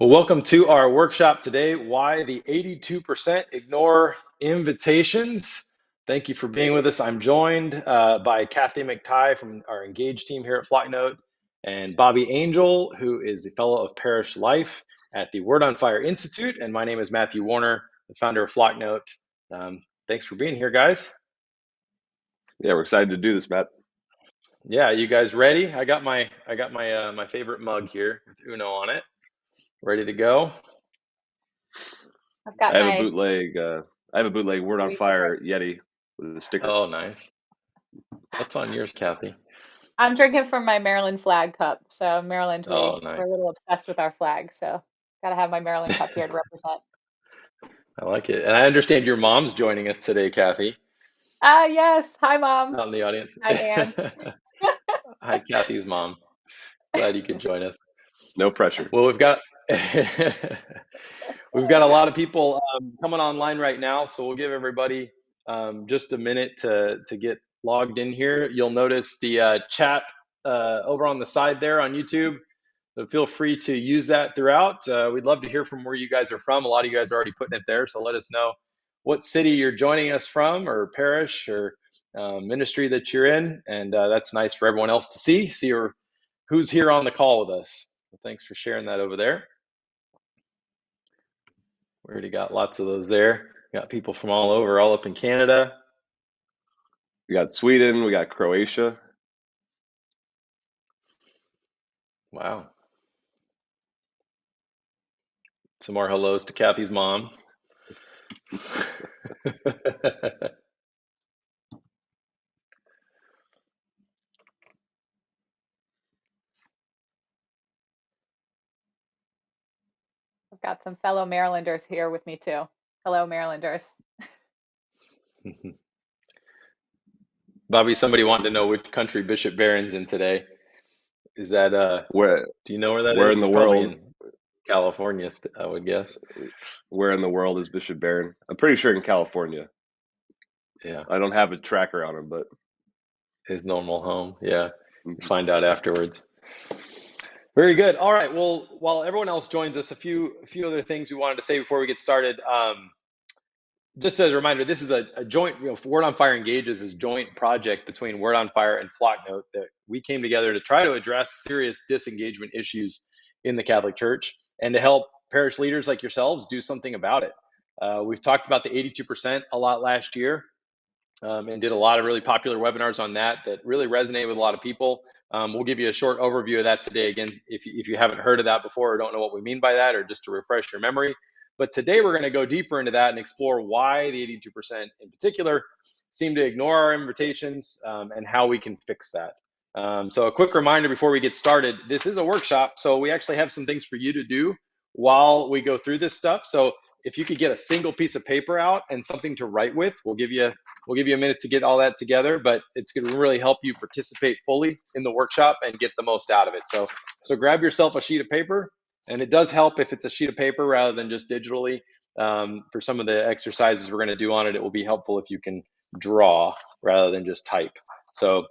Well, welcome to our workshop today, Why the 82% Ignore Invitations. Thank you for being with us. I'm joined by Kathy McTighe from our Engage team here at Flocknote, and Bobby Angel, who is the Fellow of Parish Life at the Word on Fire Institute. And my name is Matthew Warner, the founder of Flocknote. Thanks for being here, guys. Yeah, we're excited to do this, Matt. Yeah, you guys ready? I got my favorite mug here with Uno on it, ready to go. I've I got have a my bootleg. I have a bootleg Word on Fire Yeti with a sticker. Oh, nice. What's on yours, Kathy? I'm drinking from my Maryland flag cup. So Maryland, Oh, we're a nice. little obsessed with our flag. So gotta have my Maryland cup here to represent. I like it. And I understand your mom's joining us today, Kathy, Ah, yes. Hi, Mom. out in the audience. Hi, Ann. Hi, Kathy's mom. Glad you could join us. No pressure. Well, we've got we've got a lot of people coming online right now, so we'll give everybody just a minute to get logged in here. You'll notice the chat over on the side there on YouTube. So feel free to use that throughout. We'd love to hear from where you guys are from. A lot of you guys are already putting it there, so let us know what city you're joining us from, or parish, or ministry that you're in, and that's nice for everyone else to see who's here on the call with us. So thanks for sharing that over there. We already got lots of those there. Got people from all over, all up in Canada. We got Sweden. We got Croatia. Wow. Some more hellos to Kathy's mom. I've got some fellow Marylanders here with me too. Hello, Marylanders. Bobby, somebody wanted to know which country Bishop Barron's in today. Is that Where do you know where that where is? in the It's probably world? in California, I would guess. Where in the world is Bishop Barron? I'm pretty sure in California. Yeah, I don't have a tracker on him, but his normal home. Yeah, mhm. find out afterwards. Very good. All right. Well, while everyone else joins us, a few other things we wanted to say before we get started. Just as a reminder, this is a joint, Word on Fire Engages is a joint project between Word on Fire and Flocknote that we came together to try to address serious disengagement issues in the Catholic Church and to help parish leaders like yourselves do something about it. We've talked about the 82% a lot last year, and did a lot of really popular webinars on that really resonate with a lot of people. We'll give you a short overview of that today. Again, if you haven't heard of that before or don't know what we mean by that, or just to refresh your memory. But today we're going to go deeper into that and explore why the 82% in particular seem to ignore our invitations, and how we can fix that. So a quick reminder before we get started, this is a workshop, so we actually have some things for you to do while we go through this stuff. So if you could get a single piece of paper out and something to write with, we'll give you a minute to get all that together, but it's going to really help you participate fully in the workshop and get the most out of it. So grab yourself a sheet of paper, and it does help if it's a sheet of paper rather than just digitally. For some of the exercises we're going to do on it, it will be helpful if you can draw rather than just type. So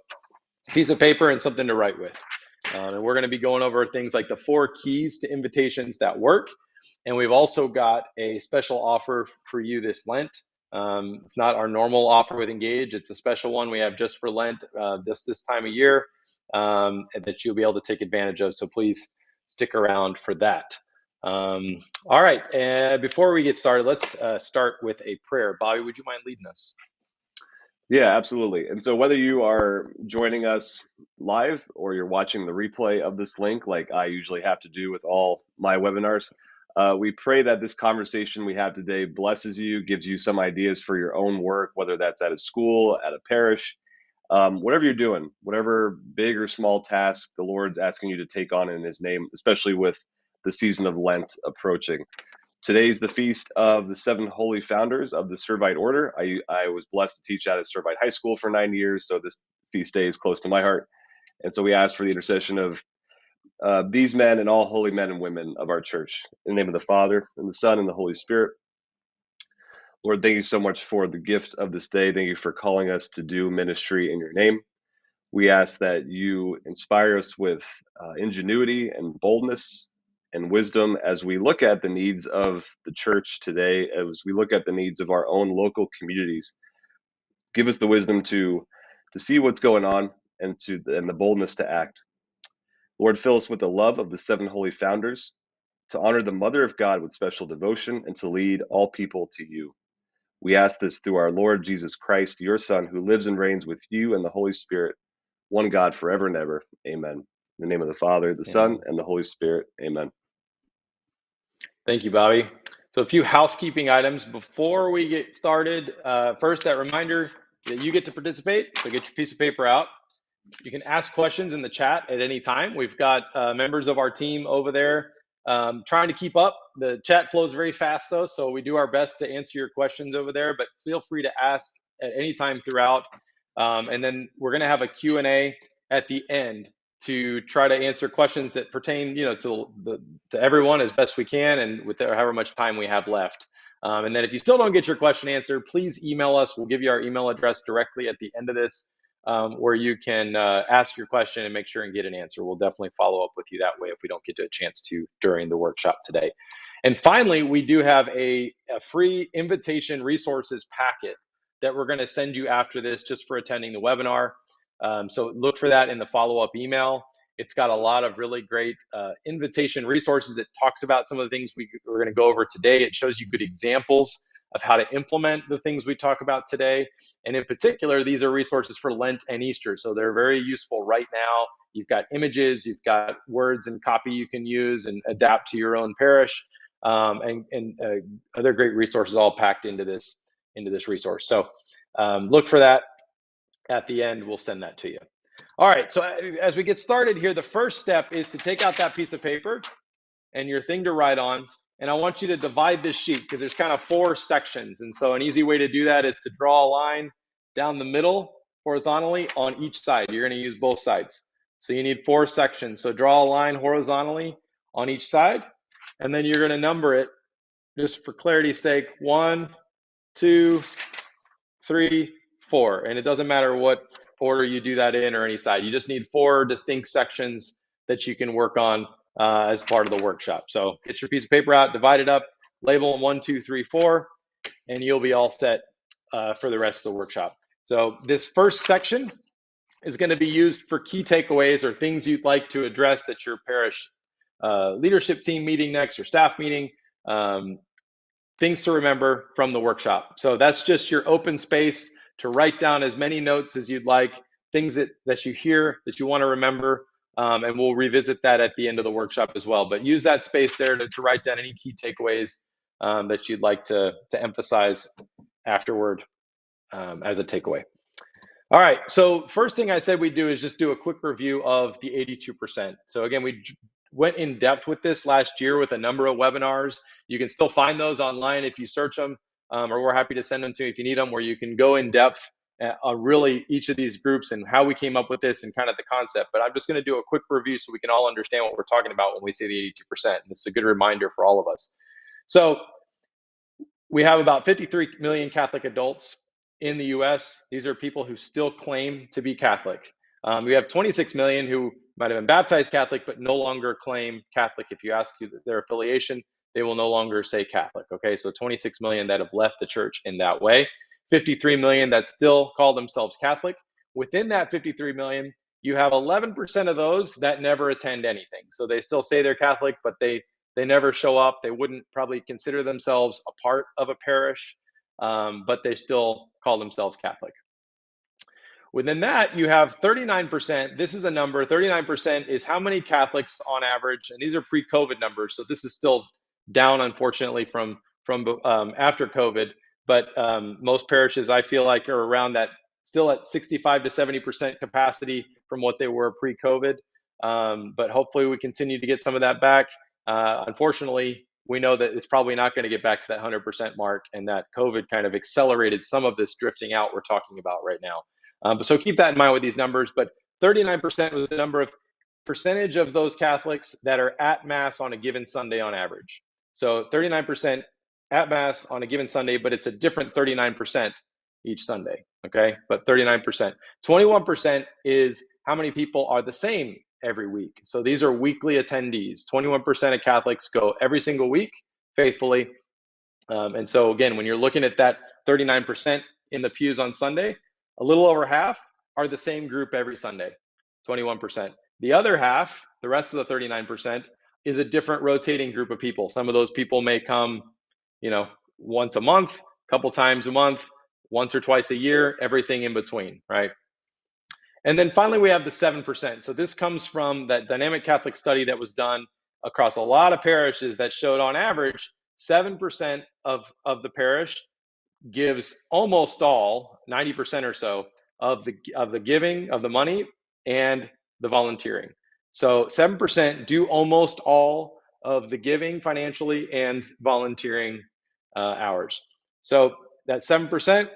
piece of paper and something to write with. And we're going to be going over things like the 4 keys to invitations that work. And we've also got a special offer for you this Lent. It's not our normal offer with Engage. It's a special one we have just for Lent, this time of year, that you'll be able to take advantage of. So please stick around for that. All right. And before we get started, let's start with a prayer. Bobby, would you mind leading us? Yeah, absolutely. And so whether you are joining us live or you're watching the replay of this link, like I usually have to do with all my webinars, we pray that this conversation we have today blesses you, gives you some ideas for your own work, whether that's at a school, at a parish, whatever you're doing, whatever big or small task the Lord's asking you to take on in His name, especially with the season of Lent approaching. Today's the feast of the 7 holy founders of the Servite order. I was blessed to teach at a Servite high school for 9 years, so this feast day is close to my heart. And so we ask for the intercession of these men and all holy men and women of our church. In the name of the Father, and the Son, and the Holy Spirit. Lord, thank you so much for the gift of this day. Thank you for calling us to do ministry in your name. We ask that you inspire us with ingenuity and boldness, and wisdom as we look at the needs of the church today, as we look at the needs of our own local communities. Give us the wisdom to see what's going on and the boldness to act. Lord, fill us with the love of the seven holy founders, to honor the Mother of God with special devotion, and to lead all people to you. We ask this through our Lord Jesus Christ, your Son, who lives and reigns with you and the Holy Spirit, one God forever and ever. Amen. In the name of the Father, the Son, and the Holy Spirit. Amen. Thank you, Bobby. So a few housekeeping items before we get started. First, that reminder that you get to participate. So get your piece of paper out. You can ask questions in the chat at any time. We've got members of our team over there trying to keep up. The chat flows very fast though, so we do our best to answer your questions over there, but feel free to ask at any time throughout. And then we're gonna have a Q&A at the end to try to answer questions that pertain, to everyone as best we can and with however much time we have left. And then if you still don't get your question answered, please email us. We'll give you our email address directly at the end of this, where you can ask your question and make sure and get an answer. We'll definitely follow up with you that way if we don't get to a chance to during the workshop today. And finally, we do have a free invitation resources packet that we're going to send you after this just for attending the webinar. So look for that in the follow-up email. It's got a lot of really great invitation resources. It talks about some of the things we're going to go over today. It shows you good examples of how to implement the things we talk about today. And in particular, these are resources for Lent and Easter. So they're very useful right now. You've got images, you've got words and copy you can use and adapt to your own parish, and other great resources all packed into this resource. So look for that at the end. We'll send that to you. All right, so as we get started here, the first step is to take out that piece of paper and your thing to write on. And I want you to divide this sheet because there's kind of 4 sections. And so an easy way to do that is to draw a line down the middle horizontally on each side. You're going to use both sides. So you need 4 sections. So draw a line horizontally on each side. And then you're going to number it just for clarity's sake, 1, 2, 3, 4. And it doesn't matter what order you do that in or any side. You just need 4 distinct sections that you can work on as part of the workshop. So get your piece of paper out, divide it up, label them 1, 2, 3, 4, and you'll be all set for the rest of the workshop. So this first section is going to be used for key takeaways or things you'd like to address at your parish leadership team meeting next, or staff meeting, things to remember from the workshop. So that's just your open space to write down as many notes as you'd like, things that you hear that you want to remember, and we'll revisit that at the end of the workshop as well. But use that space there to write down any key takeaways that you'd like to emphasize afterward as a takeaway. All right, so first thing I said we'd do is just do a quick review of the 82%. So again, we went in depth with this last year with a number of webinars. You can still find those online if you search them, or we're happy to send them to you if you need them, where you can go in depth on really each of these groups and how we came up with this and kind of the concept. But I'm just going to do a quick review so we can all understand what we're talking about when we say the 82%. And it's a good reminder for all of us. So we have about 53 million Catholic adults in the US. These are people who still claim to be Catholic. We have 26 million who might have been baptized Catholic, but no longer claim Catholic. If you ask their affiliation, they will no longer say Catholic. Okay, so 26 million that have left the church in that way. 53 million that still call themselves Catholic. Within that 53 million, you have 11% of those that never attend anything. So they still say they're Catholic, but they never show up. They wouldn't probably consider themselves a part of a parish, but they still call themselves Catholic. Within that, you have 39%. This is a number. 39% is how many Catholics on average, and these are pre-COVID numbers, so this is still down, unfortunately, from after COVID. But most parishes, I feel like, are around that, still at 65 to 70% capacity from what they were pre-COVID. But hopefully we continue to get some of that back. Unfortunately, we know that it's probably not going to get back to that 100% mark, and that COVID kind of accelerated some of this drifting out we're talking about right now. So keep that in mind with these numbers. But 39% was the number of percentage of those Catholics that are at Mass on a given Sunday on average. So 39% at Mass on a given Sunday, but it's a different 39% each Sunday, okay? But 39%. 21% is how many people are the same every week. So these are weekly attendees. 21% of Catholics go every single week faithfully. And so again, when you're looking at that 39% in the pews on Sunday, a little over half are the same group every Sunday, 21%. The other half, the rest of the 39%, is a different rotating group of people. Some of those people may come, once a month, a couple times a month, once or twice a year, everything in between, right? And then finally, we have the 7%. So this comes from that dynamic Catholic study that was done across a lot of parishes that showed on average 7% of the parish gives almost all, 90% or so, of the giving of the money and the volunteering. So 7% do almost all of the giving financially and volunteering hours. So that 7%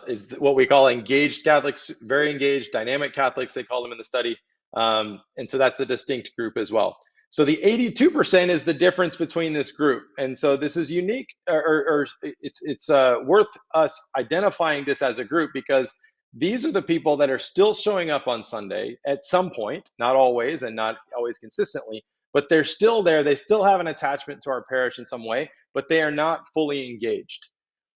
is what we call engaged Catholics, very engaged, dynamic Catholics, they call them in the study. And so that's a distinct group as well. So the 82% is the difference between this group. And so this is unique, or it's worth us identifying this as a group, because these are the people that are still showing up on Sunday at some point, not always and not always consistently, but they're still there. They still have an attachment to our parish in some way, but they are not fully engaged.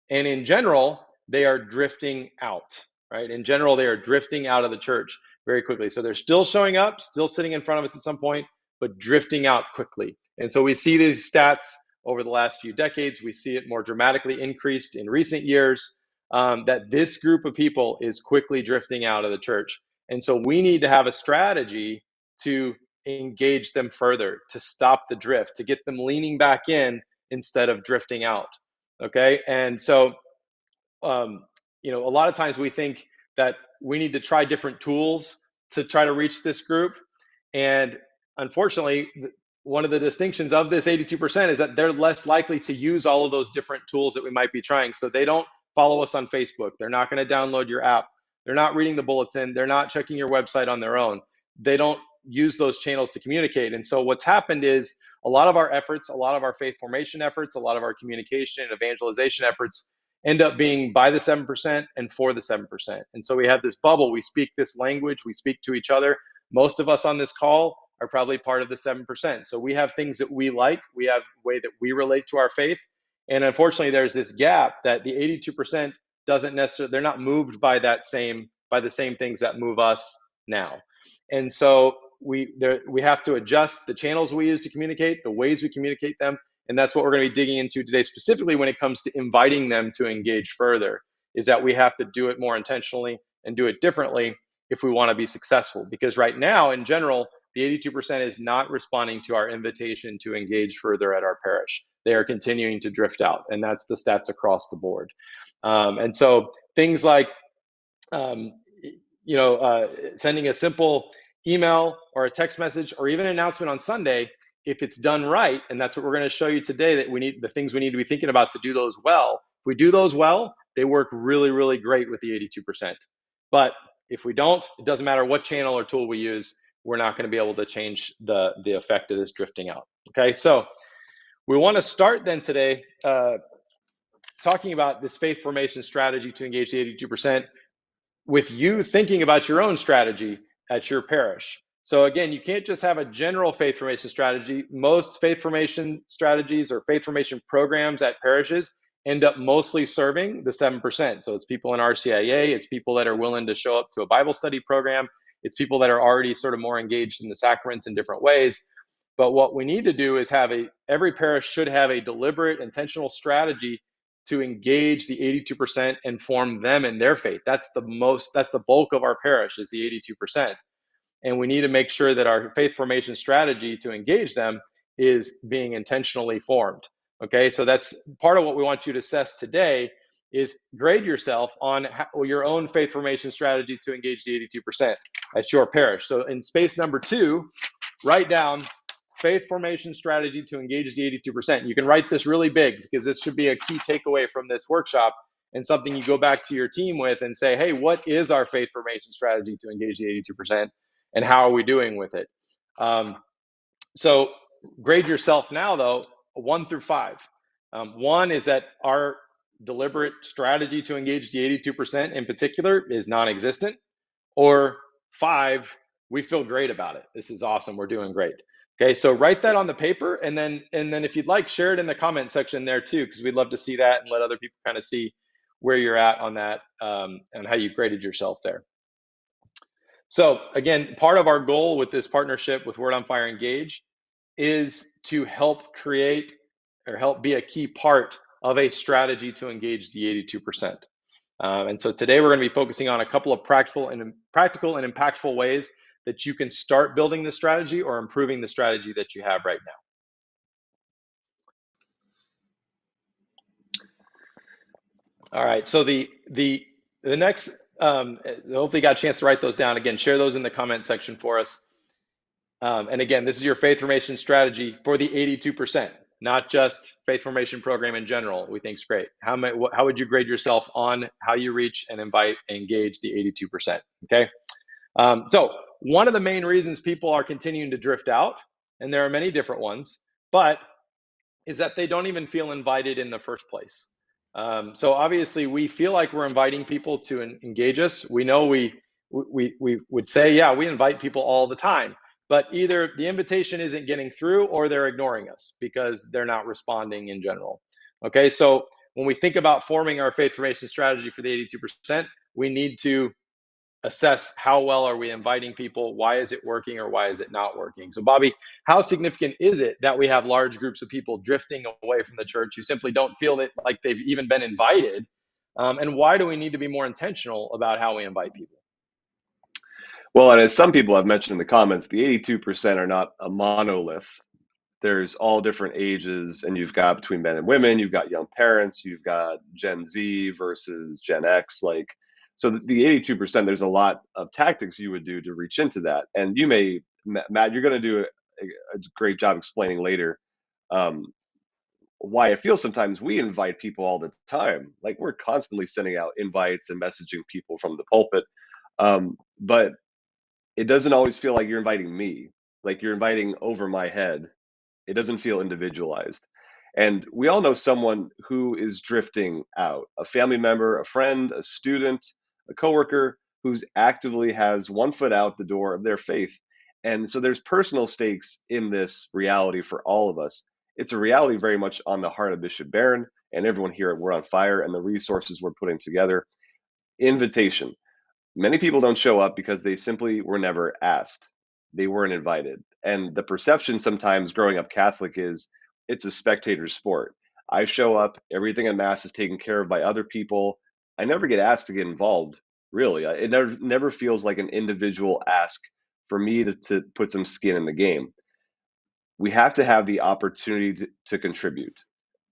And in general, they are drifting out, right? In general, they are drifting out of the church very quickly. So they're still showing up, still sitting in front of us at some point, but drifting out quickly. And so we see these stats over the last few decades. We see it more dramatically increased in recent years, that this group of people is quickly drifting out of the church. And so we need to have a strategy to engage them further, to stop the drift, to get them leaning back in instead of drifting out. Okay. And so, a lot of times we think that we need to try different tools to try to reach this group. And unfortunately, one of the distinctions of this 82% is that they're less likely to use all of those different tools that we might be trying. So they don't follow us on Facebook. They're not going to download your app. They're not reading the bulletin. They're not checking your website on their own. They don't use those channels to communicate. And so what's happened is a lot of our efforts, a lot of our faith formation efforts, a lot of our communication and evangelization efforts end up being by the 7% and for the 7%. And so we have this bubble. We speak this language. We speak to each other. Most of us on this call are probably part of the 7%. So we have things that we like. We have a way that we relate to our faith. And unfortunately, there's this gap that the 82% doesn't necessarily, they're not moved by the same things that move us now. And so we have to adjust the channels we use to communicate, the ways we communicate them. And that's what we're going to be digging into today, specifically when it comes to inviting them to engage further, is that we have to do it more intentionally and do it differently if we want to be successful. Because right now, in general, the 82% is not responding to our invitation to engage further at our parish. They are continuing to drift out, and that's the stats across the board. And so things like, sending a simple email or a text message or even an announcement on Sunday, if it's done right, and that's what we're going to show you today, that the things we need to be thinking about to do those well. If we do those well, they work really, really great with the 82%. But if we don't, it doesn't matter what channel or tool we use, we're not going to be able to change the effect of this drifting out. Okay, so we want to start then today talking about this faith formation strategy to engage the 82% with you thinking about your own strategy at your parish. So again, you can't just have a general faith formation strategy. Most faith formation strategies or faith formation programs at parishes end up mostly serving the 7%. So it's people in RCIA, it's people that are willing to show up to a Bible study program, it's people that are already sort of more engaged in the sacraments in different ways. But what we need to do is every parish should have a deliberate, intentional strategy to engage the 82% and form them in their faith. That's the bulk of our parish is the 82%. And we need to make sure that our faith formation strategy to engage them is being intentionally formed. Okay, so that's part of what we want you to assess today, is grade yourself on your own faith formation strategy to engage the 82% at your parish. So in space number 2, write down faith formation strategy to engage the 82%. You can write this really big because this should be a key takeaway from this workshop and something you go back to your team with and say, hey, what is our faith formation strategy to engage the 82%? And how are we doing with it? So grade yourself now, though, 1 through 5. 1 is that our deliberate strategy to engage the 82% in particular is non-existent. Or 5, we feel great about it. This is awesome. We're doing great. Okay, so write that on the paper, and then if you'd like, share it in the comment section there too, because we'd love to see that and let other people kind of see where you're at on that, and how you graded yourself there. So again, part of our goal with this partnership with Word on Fire Engage is to help create or help be a key part of a strategy to engage the 82%. And so today we're going to be focusing on a couple of practical and impactful ways that you can start building the strategy or improving the strategy that you have right now. All right. So the next, hopefully you got a chance to write those down. Again, share those in the comment section for us. And again, this is your faith formation strategy for the 82%, not just faith formation program in general. We think is great. How would you grade yourself on how you reach and invite and engage the 82%? Okay. So one of the main reasons people are continuing to drift out, and there are many different ones, but is that they don't even feel invited in the first place. So obviously we feel like we're inviting people to engage us. We know we would say, yeah, we invite people all the time, but either the invitation isn't getting through or they're ignoring us because they're not responding in general. Okay, so when we think about forming our faith formation strategy for the 82%, we need to assess how well are we inviting people, why is it working or why is it not working. So Bobby, how significant is it that we have large groups of people drifting away from the church who simply don't feel that like they've even been invited, and why do we need to be more intentional about how we invite people? Well, and as some people have mentioned in the comments, the 82% are not a monolith. There's all different ages, and you've got between men and women, you've got young parents, you've got Gen Z versus Gen X. Like, so the 82%, there's a lot of tactics you would do to reach into that. And you may, Matt, you're going to do a great job explaining later why it feels sometimes we invite people all the time. Like, we're constantly sending out invites and messaging people from the pulpit. But it doesn't always feel like you're inviting me, like you're inviting over my head. It doesn't feel individualized. And we all know someone who is drifting out, a family member, a friend, a student, a coworker who's actively has one foot out the door of their faith. And so there's personal stakes in this reality for all of us. It's a reality very much on the heart of Bishop Barron and everyone here at We're on Fire and the resources we're putting together. Invitation. Many people don't show up because they simply were never asked. They weren't invited. And the perception sometimes growing up Catholic is it's a spectator sport. I show up, everything at Mass is taken care of by other people. I never get asked to get involved, really. It never feels like an individual ask for me to put some skin in the game. We have to have the opportunity to contribute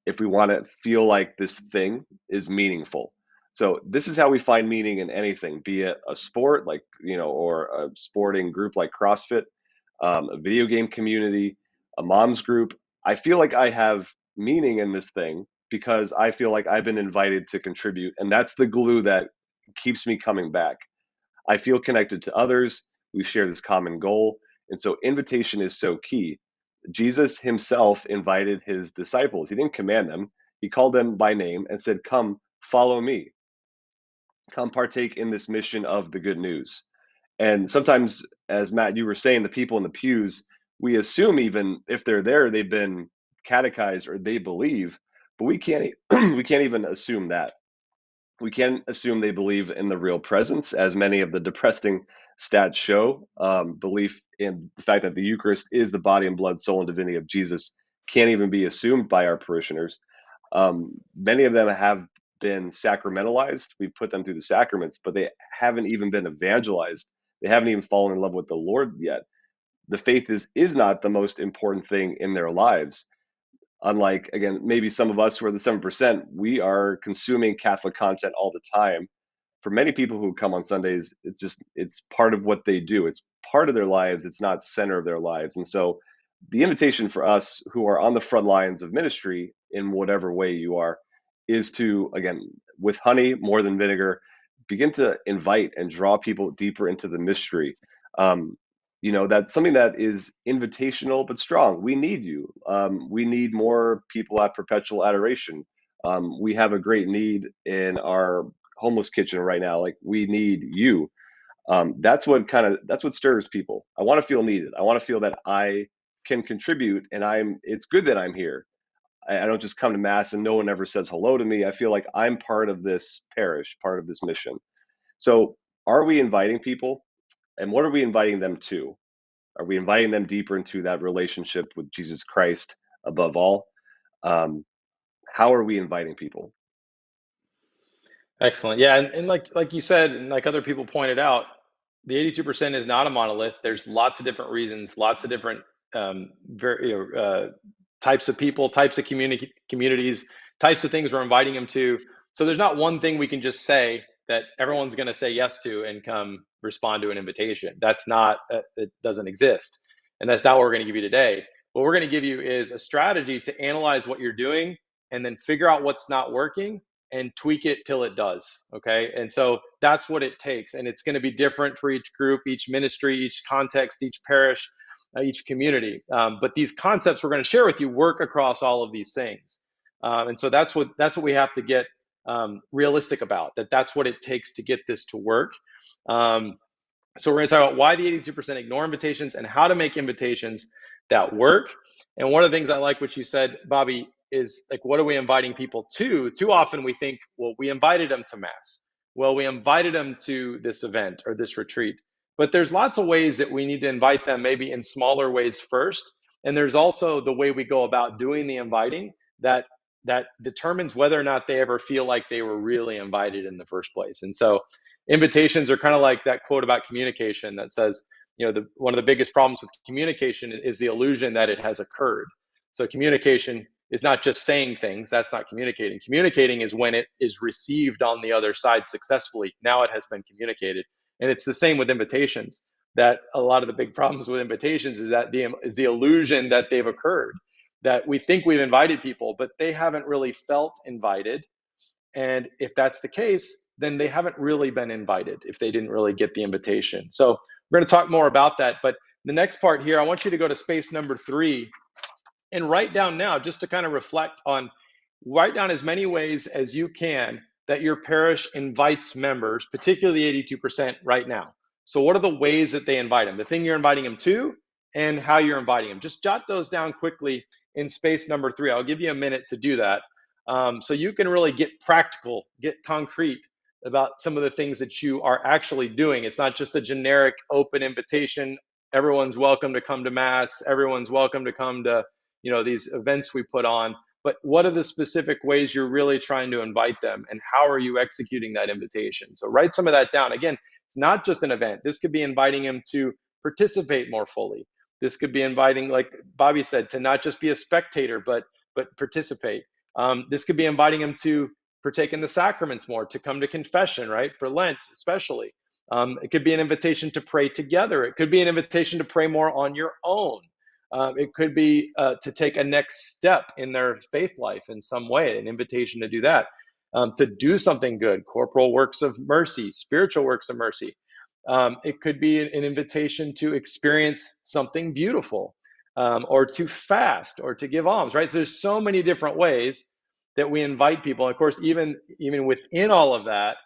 if we want to feel like this thing is meaningful. So this is how we find meaning in anything, be it a sport like, or a sporting group like CrossFit, a video game community, a mom's group. I feel like I have meaning in this thing because I feel like I've been invited to contribute. And that's the glue that keeps me coming back. I feel connected to others. We share this common goal. And so invitation is so key. Jesus himself invited his disciples. He didn't command them. He called them by name and said, "Come, follow me. Come partake in this mission of the good news." And sometimes, as Matt, you were saying, the people in the pews, we assume even if they're there, they've been catechized or they believe, but we can't we can't even assume that. We can't assume they believe in the real presence, as many of the depressing stats show. Belief in the fact that the Eucharist is the body and blood, soul, and divinity of Jesus can't even be assumed by our parishioners. Many of them have been sacramentalized. We put them through the sacraments, but they haven't even been evangelized. They haven't even fallen in love with the Lord yet. The faith is not the most important thing in their lives. Unlike, again, maybe some of us who are the 7%, we are consuming Catholic content all the time. For many people who come on Sundays, it's part of what they do. It's part of their lives. It's not center of their lives. And so the invitation for us who are on the front lines of ministry in whatever way you are is to, again, with honey more than vinegar, begin to invite and draw people deeper into the mystery. That's something that is invitational but strong. We need you. We need more people at perpetual adoration. We have a great need in our homeless kitchen right now. Like, we need you. That's what stirs people. I want to feel needed. I want to feel that I can contribute, and it's good that I'm here. I don't just come to mass and no one ever says hello to me. I feel like I'm part of this parish, part of this mission. So are we inviting people, and what are we inviting them to? Are we inviting them deeper into that relationship with Jesus Christ above all? um, how are we inviting people? Excellent. Yeah, and like you said, and like other people pointed out, the 82% is not a monolith. There's lots of different reasons, lots of different very types of people, types of communities, types of things we're inviting them to. So there's not one thing we can just say that everyone's going to say yes to and come respond to an invitation. That's not it doesn't exist, and that's not what we're going to give you today. What we're going to give you is a strategy to analyze what you're doing and then figure out what's not working and tweak it till it does. Okay. And so that's what it takes. And it's going to be different for each group, each ministry, each context, each parish, each community. But these concepts we're going to share with you work across all of these things. And so that's what we have to get realistic about, that's what it takes to get this to work. So we're going to talk about why the 82% ignore invitations and how to make invitations that work. And one of the things I like what you said, Bobby, is like, what are we inviting people to? Too often we think, well, we invited them to mass. Well, we invited them to this event or this retreat. But there's lots of ways that we need to invite them, maybe in smaller ways first. And there's also the way we go about doing the inviting that determines whether or not they ever feel like they were really invited in the first place. And so invitations are kind of like that quote about communication that says, one of the biggest problems with communication is the illusion that it has occurred. So communication is not just saying things. That's not communicating. Communicating is when it is received on the other side successfully. Now it has been communicated. And it's the same with invitations, that a lot of the big problems with invitations is that the illusion that they've occurred, that we think we've invited people, but they haven't really felt invited. And if that's the case, then they haven't really been invited if they didn't really get the invitation. So we're going to talk more about that. But the next part here, I want you to go to space number 3 and write down now, just to kind of reflect on, write down as many ways as you can that your parish invites members, particularly 82% right now. So what are the ways that they invite them? The thing you're inviting them to and how you're inviting them. Just jot those down quickly in space number 3. I'll give you a minute to do that. So you can really get practical, get concrete about some of the things that you are actually doing. It's not just a generic open invitation. Everyone's welcome to come to mass. Everyone's welcome to come to, these events we put on. But what are the specific ways you're really trying to invite them, and how are you executing that invitation? So write some of that down. Again, it's not just an event. This could be inviting them to participate more fully. This could be inviting, like Bobby said, to not just be a spectator, but participate. This could be inviting them to partake in the sacraments more, to come to confession, right? For Lent, especially. It could be an invitation to pray together. It could be an invitation to pray more on your own. It could be to take a next step in their faith life in some way, an invitation to do that, to do something good, corporal works of mercy, spiritual works of mercy. It could be an invitation to experience something beautiful, or to fast, or to give alms, right? So there's so many different ways that we invite people. And of course, even within all of that,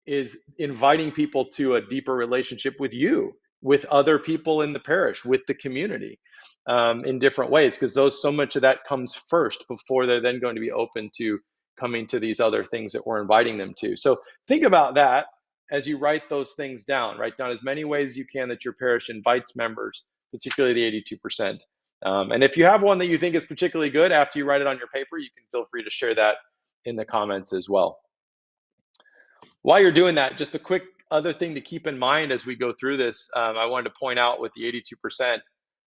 is inviting people to a deeper relationship with you, with other people in the parish, with the community, in different ways, because so much of that comes first before they're then going to be open to coming to these other things that we're inviting them to. So think about that as you write those things down. Write down as many ways as you can that your parish invites members, particularly the 82%. And if you have one that you think is particularly good after you write it on your paper, you can feel free to share that in the comments as well. While you're doing that, just a quick other thing to keep in mind as we go through this, I wanted to point out with the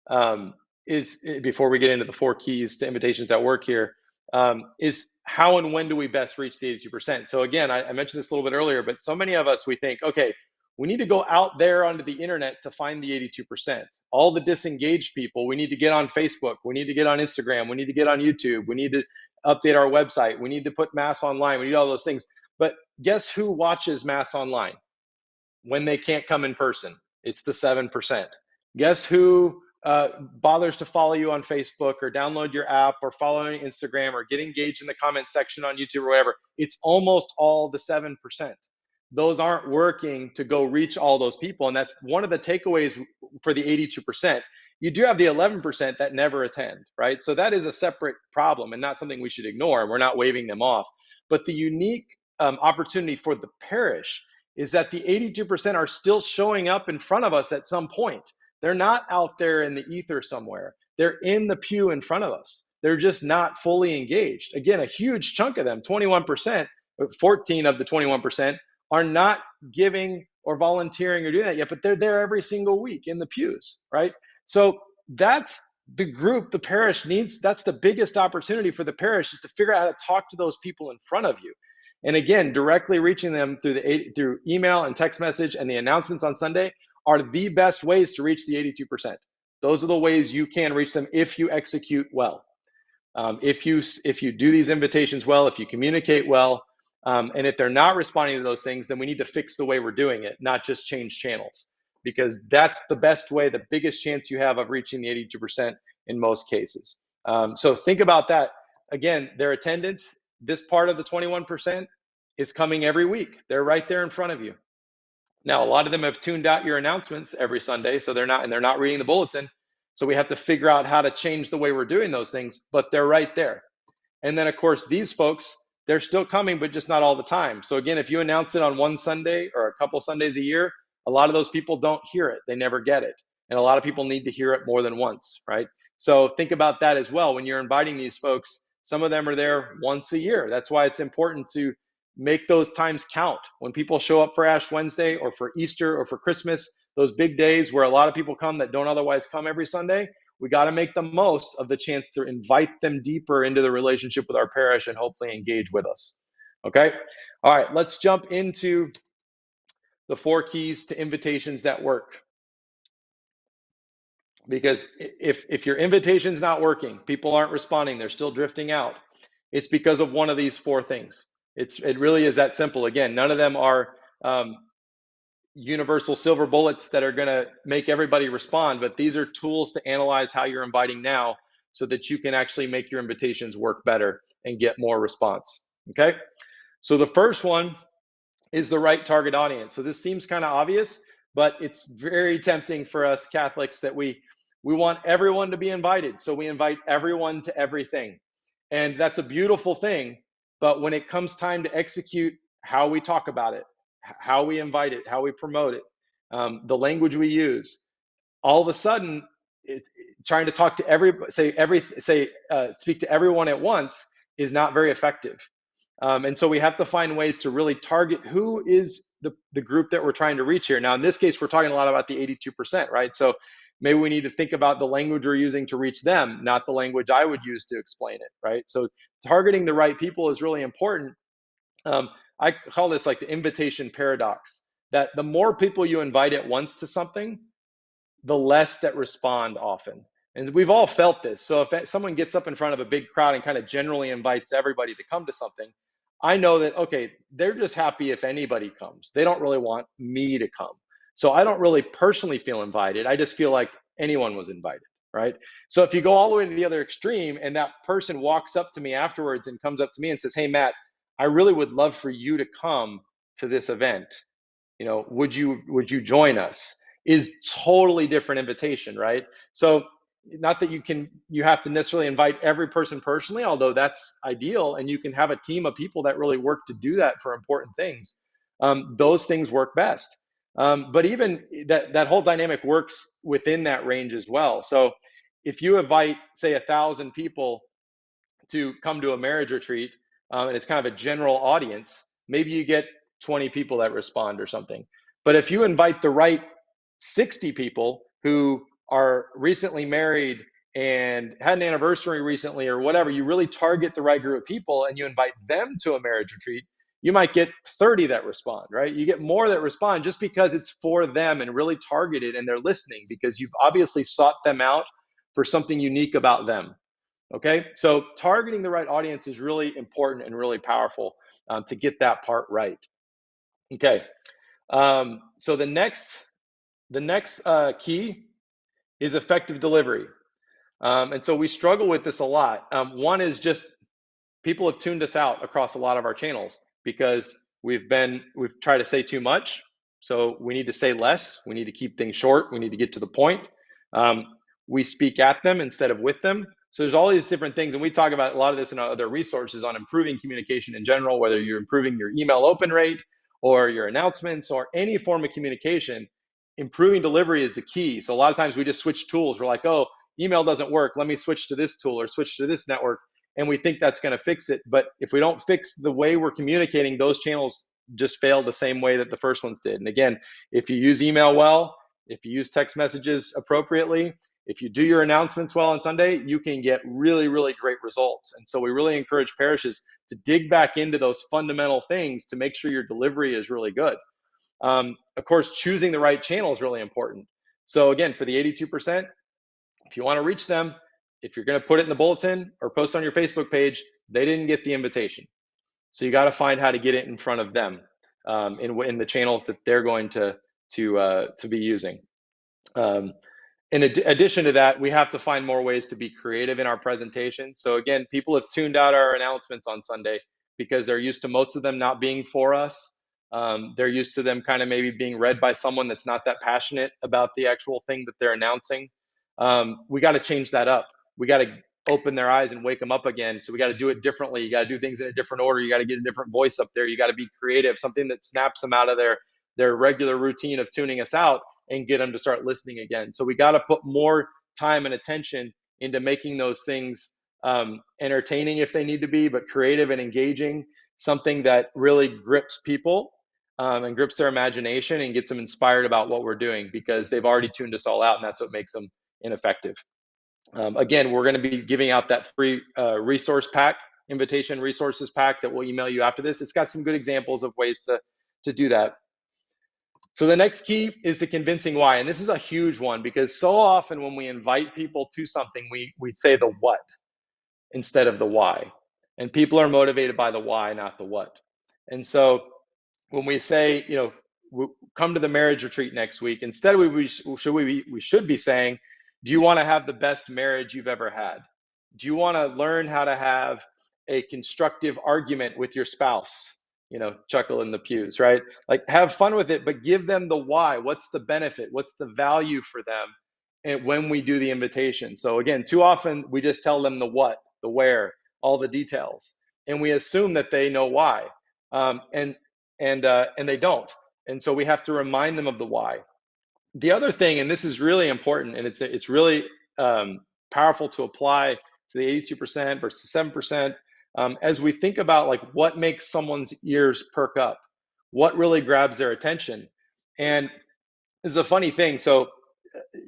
82%, is, before we get into the 4 keys to invitations that work here, is how and when do we best reach the 82%? So again, I mentioned this a little bit earlier, but so many of us, we think, okay, we need to go out there onto the internet to find the 82%. All the disengaged people, we need to get on Facebook. We need to get on Instagram. We need to get on YouTube. We need to update our website. We need to put Mass online. We need all those things. But guess who watches Mass online when they can't come in person? It's the 7%. Guess who bothers to follow you on Facebook, or download your app, or follow on Instagram, or get engaged in the comment section on YouTube or whatever? It's almost all the 7%. those aren't working to go reach all those people. And that's one of the takeaways for the 82%. You do have the 11% that never attend, right? So that is a separate problem and not something we should ignore. We're not waving them off. But the unique opportunity for the parish is that the 82% are still showing up in front of us at some point. They're not out there in the ether somewhere. They're in the pew in front of us. They're just not fully engaged. Again, a huge chunk of them, 21%, 14 of the 21%, are not giving or volunteering or doing that yet, but they're there every single week in the pews, right? So that's the group the parish needs. That's the biggest opportunity for the parish, is to figure out how to talk to those people in front of you. And again, directly reaching them through email and text message and the announcements on Sunday are the best ways to reach the 82%. Those are the ways you can reach them if you execute well. If you do these invitations well, if you communicate well, and if they're not responding to those things, then we need to fix the way we're doing it, not just change channels, because that's the best way, the biggest chance you have of reaching the 82% in most cases. So think about that. Again, their attendance, this part of the 21%, is coming every week. They're right there in front of you. Now, a lot of them have tuned out your announcements every Sunday, so they're not reading the bulletin. So we have to figure out how to change the way we're doing those things, but they're right there. And then, of course, these folks, they're still coming, but just not all the time. So again, if you announce it on one Sunday or a couple Sundays a year, a lot of those people don't hear it. They never get it. And a lot of people need to hear it more than once, right? So think about that as well. When you're inviting these folks, some of them are there once a year. That's why it's important to make those times count. When people show up for Ash Wednesday or for Easter or for Christmas, those big days where a lot of people come that don't otherwise come every Sunday, we got to make the most of the chance to invite them deeper into the relationship with our parish and hopefully engage with us. Okay? All right, let's jump into the 4 keys to invitations that work. Because if your invitation's not working, people aren't responding, they're still drifting out, it's because of one of these 4 things. It really is that simple. Again, none of them are universal silver bullets that are going to make everybody respond, but these are tools to analyze how you're inviting now so that you can actually make your invitations work better and get more response. Okay? So the first one is the right target audience. So this seems kind of obvious, but it's very tempting for us Catholics that we want everyone to be invited. So we invite everyone to everything. And that's a beautiful thing. But when it comes time to execute how we talk about it, how we invite it, how we promote it, the language we use, all of a sudden, trying to talk to everybody, speak to everyone at once is not very effective. And so we have to find ways to really target who is the group that we're trying to reach here. Now, in this case, we're talking a lot about the 82%, right? So maybe we need to think about the language we're using to reach them, not the language I would use to explain it, right? So targeting the right people is really important. I call this like the invitation paradox, that the more people you invite at once to something, the less that respond often. And we've all felt this. So if someone gets up in front of a big crowd and kind of generally invites everybody to come to something, I know that, okay, they're just happy if anybody comes. They don't really want me to come. So I don't really personally feel invited. I just feel like anyone was invited, right? So if you go all the way to the other extreme and that person walks up to me afterwards and comes up to me and says, hey, Matt, I really would love for you to come to this event. You know, would you join us? Is totally different invitation, right? So not that you have to necessarily invite every person personally, although that's ideal, and you can have a team of people that really work to do that for important things. Those things work best. But even that whole dynamic works within that range as well. So if you invite, say, 1,000 people to come to a marriage retreat, and it's kind of a general audience, maybe you get 20 people that respond or something. But if you invite the right 60 people who are recently married and had an anniversary recently or whatever, you really target the right group of people and you invite them to a marriage retreat, you might get 30 that respond, right? You get more that respond just because it's for them and really targeted and they're listening because you've obviously sought them out for something unique about them. Okay, so targeting the right audience is really important and really powerful to get that part right. Okay, so the next key is effective delivery. And so we struggle with this a lot. One is just people have tuned us out across a lot of our channels because We've tried to say too much, so we need to say less. We need to keep things short. We need to get to the point. We speak at them instead of with them. So there's all these different things, and we talk about a lot of this in our other resources on improving communication in general, whether you're improving your email open rate or your announcements or any form of communication. Improving delivery is the key. So a lot of times we just switch tools. We're like, oh, email doesn't work. Let me switch to this tool or switch to this network. And we think that's going to fix it. But if we don't fix the way we're communicating, those channels just fail the same way that the first ones did. And again, if you use email well, if you use text messages appropriately, if you do your announcements well on Sunday, you can get really, really great results. And so we really encourage parishes to dig back into those fundamental things to make sure your delivery is really good. Of course, choosing the right channel is really important. So again, for the 82%, if you want to reach them, if you're going to put it in the bulletin or post on your Facebook page, they didn't get the invitation. So you got to find how to get it in front of them in the channels that they're going to be using. In addition to that, we have to find more ways to be creative in our presentation. So again, people have tuned out our announcements on Sunday because they're used to most of them not being for us. They're used to them kind of maybe being read by someone that's not that passionate about the actual thing that they're announcing. We got to change that up. We got to open their eyes and wake them up again. So we got to do it differently. You got to do things in a different order. You got to get a different voice up there. You got to be creative, something that snaps them out of their regular routine of tuning us out and get them to start listening again. So we got to put more time and attention into making those things entertaining if they need to be, but creative and engaging, something that really grips people and grips their imagination and gets them inspired about what we're doing, because they've already tuned us all out, and that's what makes them ineffective. Again, we're going to be giving out that free resource pack, invitation resources pack, that we'll email you after this. It's got some good examples of ways to do that. So the next key is the convincing why. And this is a huge one, because so often when we invite people to something, we say the what instead of the why. And people are motivated by the why, not the what. And so when we say, come to the marriage retreat next week, instead we should be saying, do you want to have the best marriage you've ever had? Do you want to learn how to have a constructive argument with your spouse? Chuckle in the pews, right? Like, have fun with it, but give them the why. What's the benefit? What's the value for them? And when we do the invitation. So again, too often we just tell them the what, the where, all the details, and we assume that they know why, and they don't. And so we have to remind them of the why. The other thing, and this is really important, and it's really powerful to apply to the 82% versus 7%. As we think about like what makes someone's ears perk up, what really grabs their attention. And this is a funny thing. So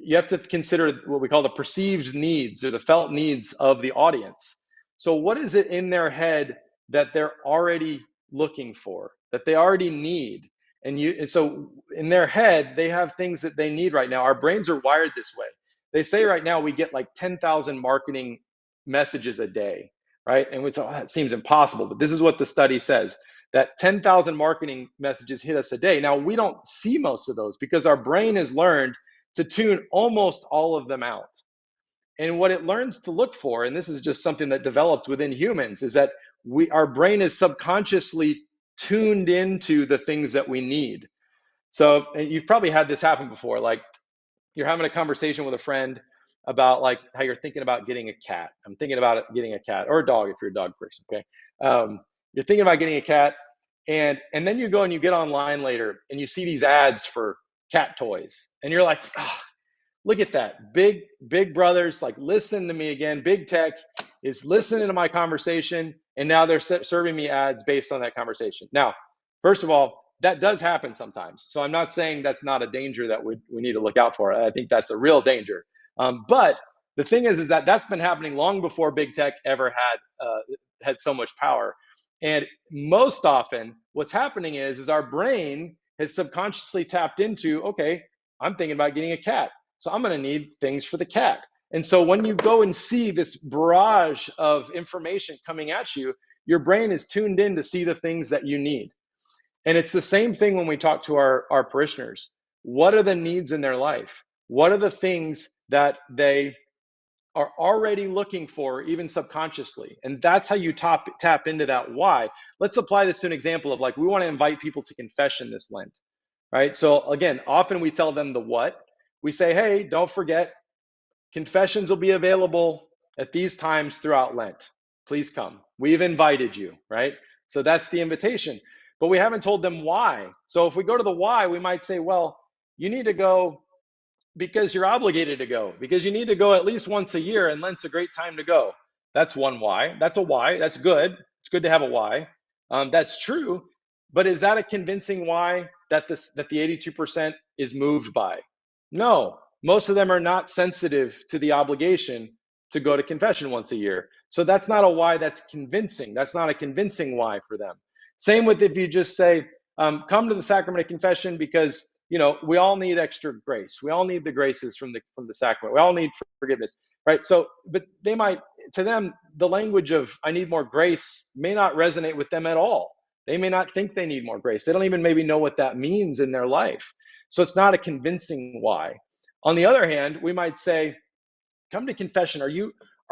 you have to consider what we call the perceived needs or the felt needs of the audience. So what is it in their head that they're already looking for, that they already need? And so in their head, they have things that they need right now. Our brains are wired this way. They say right now we get like 10,000 marketing messages a day, right? And we thought, that seems impossible, but this is what the study says, that 10,000 marketing messages hit us a day. Now, we don't see most of those because our brain has learned to tune almost all of them out. And what it learns to look for, and this is just something that developed within humans, is that our brain is subconsciously tuned into the things that we need. So, and you've probably had this happen before, like you're having a conversation with a friend about like how you're thinking about getting a cat. I'm thinking about getting a cat, or a dog if you're a dog person, okay? You're thinking about getting a cat, and then you go and you get online later and you see these ads for cat toys, and you're like, oh, look at that. Big brothers, like, listen to me again. Big tech is listening to my conversation, and now they're serving me ads based on that conversation. Now, first of all, that does happen sometimes. So I'm not saying that's not a danger that we need to look out for. I think that's a real danger. But the thing is that that's been happening long before big tech ever had so much power. And most often what's happening is our brain has subconsciously tapped into, okay, I'm thinking about getting a cat, so I'm going to need things for the cat. And so when you go and see this barrage of information coming at you, your brain is tuned in to see the things that you need. And it's the same thing when we talk to our parishioners. What are the needs in their life? What are the things that they are already looking for, even subconsciously. And that's how you tap into that why. Let's apply this to an example of like, we want to invite people to confession this Lent, right? So again, often we tell them the what. We say, hey, don't forget, confessions will be available at these times throughout Lent. Please come. We've invited you, right? So that's the invitation. But we haven't told them why. So if we go to the why, we might say, well, you need to go because you're obligated to go, because you need to go at least once a year, and Lent's a great time to go. That's one why. That's a why. That's good. It's good to have a why. That's true. But is that a convincing why that the 82% is moved by? No. Most of them are not sensitive to the obligation to go to confession once a year. So that's not a why that's convincing. That's not a convincing why for them. Same with if you just say, come to the sacrament of confession because we all need extra grace. We all need the graces from the sacrament. We all need forgiveness, right? So, but they might, to them, the language of I need more grace may not resonate with them at all. They may not think they need more grace. They don't even maybe know what that means in their life. So it's not a convincing why. On the other hand, we might say, come to confession. Are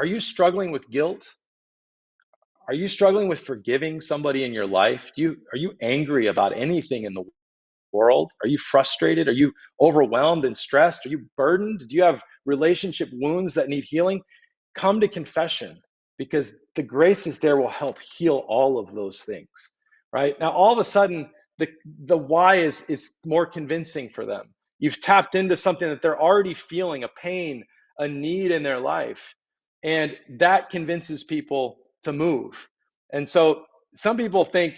you struggling with guilt? Are you struggling with forgiving somebody in your life? Are you angry about anything in the world? Are you frustrated? Are you overwhelmed and stressed? Are you burdened? Do you have relationship wounds that need healing? Come to confession because the graces there will help heal all of those things, right? Now, all of a sudden, the why is more convincing for them. You've tapped into something that they're already feeling, a pain, a need in their life, and that convinces people to move. And so some people think,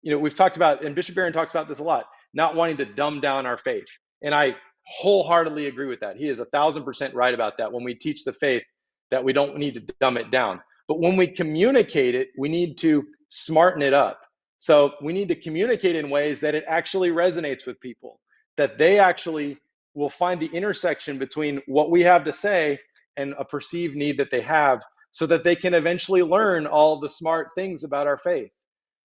we've talked about, and Bishop Barron talks about this a lot, not wanting to dumb down our faith. And I wholeheartedly agree with that. He is 1,000% right about that. When we teach the faith, that we don't need to dumb it down. But when we communicate it, we need to smarten it up. So we need to communicate in ways that it actually resonates with people, that they actually will find the intersection between what we have to say and a perceived need that they have, so that they can eventually learn all the smart things about our faith.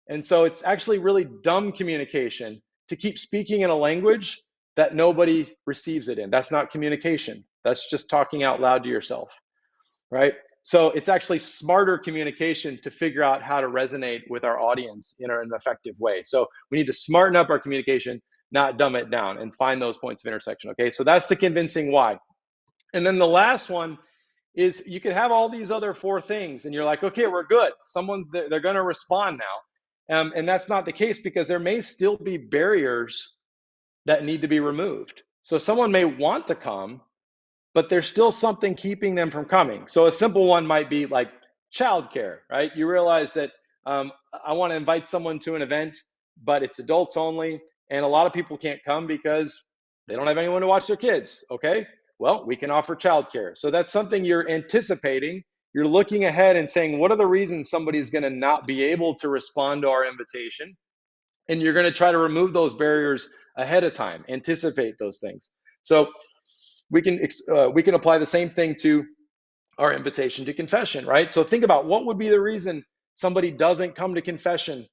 And so it's actually really dumb communication to keep speaking in a language that nobody receives it in. That's not communication. That's just talking out loud to yourself, right? So it's actually smarter communication to figure out how to resonate with our audience in an effective way. So we need to smarten up our communication, not dumb it down, and find those points of intersection, okay? So that's the convincing why. And then the last one is you could have all these other four things and you're like, okay, we're good. They're going to respond now. And that's not the case because there may still be barriers that need to be removed. So someone may want to come, but there's still something keeping them from coming. So a simple one might be like childcare, right? You realize that I want to invite someone to an event, but it's adults only. And a lot of people can't come because they don't have anyone to watch their kids. Okay, well, we can offer childcare. So that's something you're anticipating. You're looking ahead and saying, what are the reasons somebody's going to not be able to respond to our invitation? And you're going to try to remove those barriers ahead of time, anticipate those things. So we can apply the same thing to our invitation to confession, right? So think about what would be the reason somebody doesn't come to confession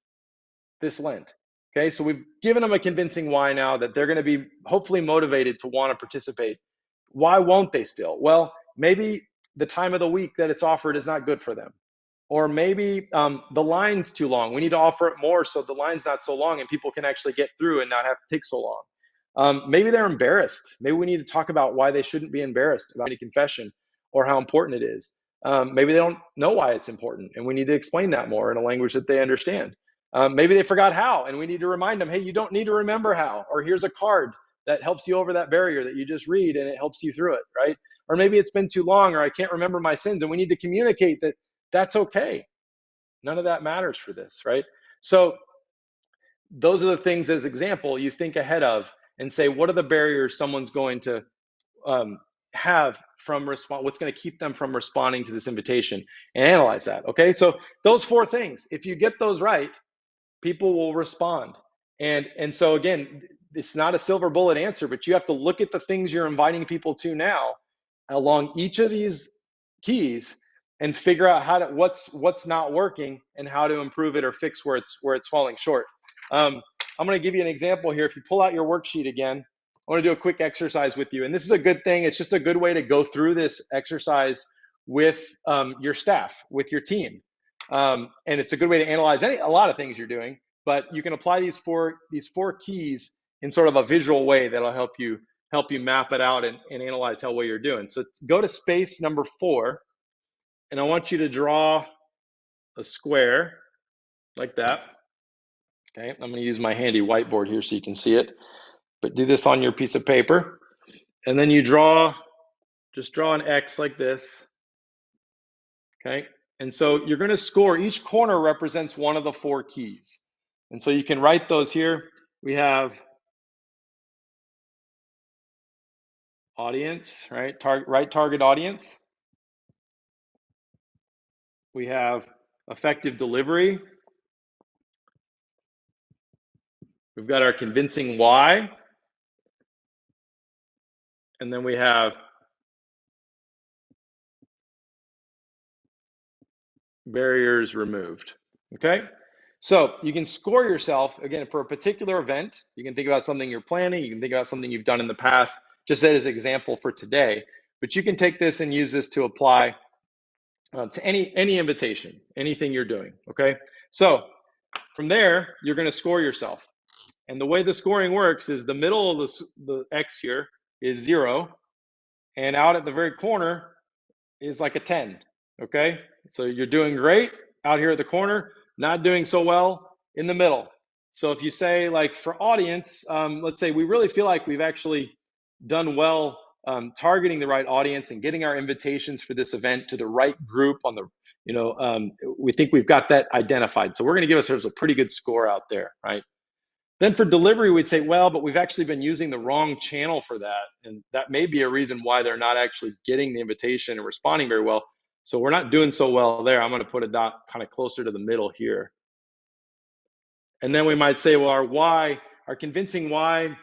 this Lent. Okay, so we've given them a convincing why now that they're going to be hopefully motivated to want to participate. Why won't they still? Well, maybe the time of the week that it's offered is not good for them. Or maybe the line's too long. We need to offer it more so the line's not so long and people can actually get through and not have to take so long. Maybe they're embarrassed. Maybe we need to talk about why they shouldn't be embarrassed about any confession or how important it is. Maybe they don't know why it's important and we need to explain that more in a language that they understand. Maybe they forgot how and we need to remind them, hey, you don't need to remember how, or here's a card that helps you over that barrier that you just read and it helps you through it, right? Or maybe it's been too long or I can't remember my sins and we need to communicate that that's okay. None of that matters for this, right? So those are the things as example you think ahead of and say, what are the barriers someone's going to have from what's going to keep them from responding to this invitation, and analyze that, okay? So those four things, if you get those right, people will respond. And so again, it's not a silver bullet answer, but you have to look at the things you're inviting people to now along each of these keys and figure out what's not working and how to improve it or fix where it's falling short. I'm going to give you an example here. If you pull out your worksheet again, want to do a quick exercise with you. And this is a good thing. It's just a good way to go through this exercise with your staff, with your team. And it's a good way to analyze a lot of things you're doing, but you can apply these four keys in sort of a visual way that'll help you map it out and analyze how well you're doing. So go to space number 4, and I want you to draw a square like that. Okay, I'm going to use my handy whiteboard here so you can see it, but do this on your piece of paper, and then you just draw an X like this. Okay, and so you're going to score. Each corner represents one of the 4 keys, and so you can write those here. We have audience, right? Target audience. We have effective delivery. We've got our convincing why. And then we have barriers removed. Okay? So you can score yourself, again, for a particular event. You can think about something you're planning. You can think about something you've done in the past, just as an example for today. But you can take this and use this to apply to any invitation, anything you're doing. Okay? So from there, you're going to score yourself. And the way the scoring works is the middle of the X here is 0, and out at the very corner is like a 10, okay? So you're doing great out here at the corner, not doing so well in the middle. So if you say, like, for audience, let's say we really feel like we've actually done well targeting the right audience and getting our invitations for this event to the right group on the, we think we've got that identified. So we're going to give ourselves a pretty good score out there, right? Then for delivery, we'd say, well, but we've actually been using the wrong channel for that. And that may be a reason why they're not actually getting the invitation and responding very well. So we're not doing so well there. I'm going to put a dot kind of closer to the middle here. And then we might say, well, our convincing why,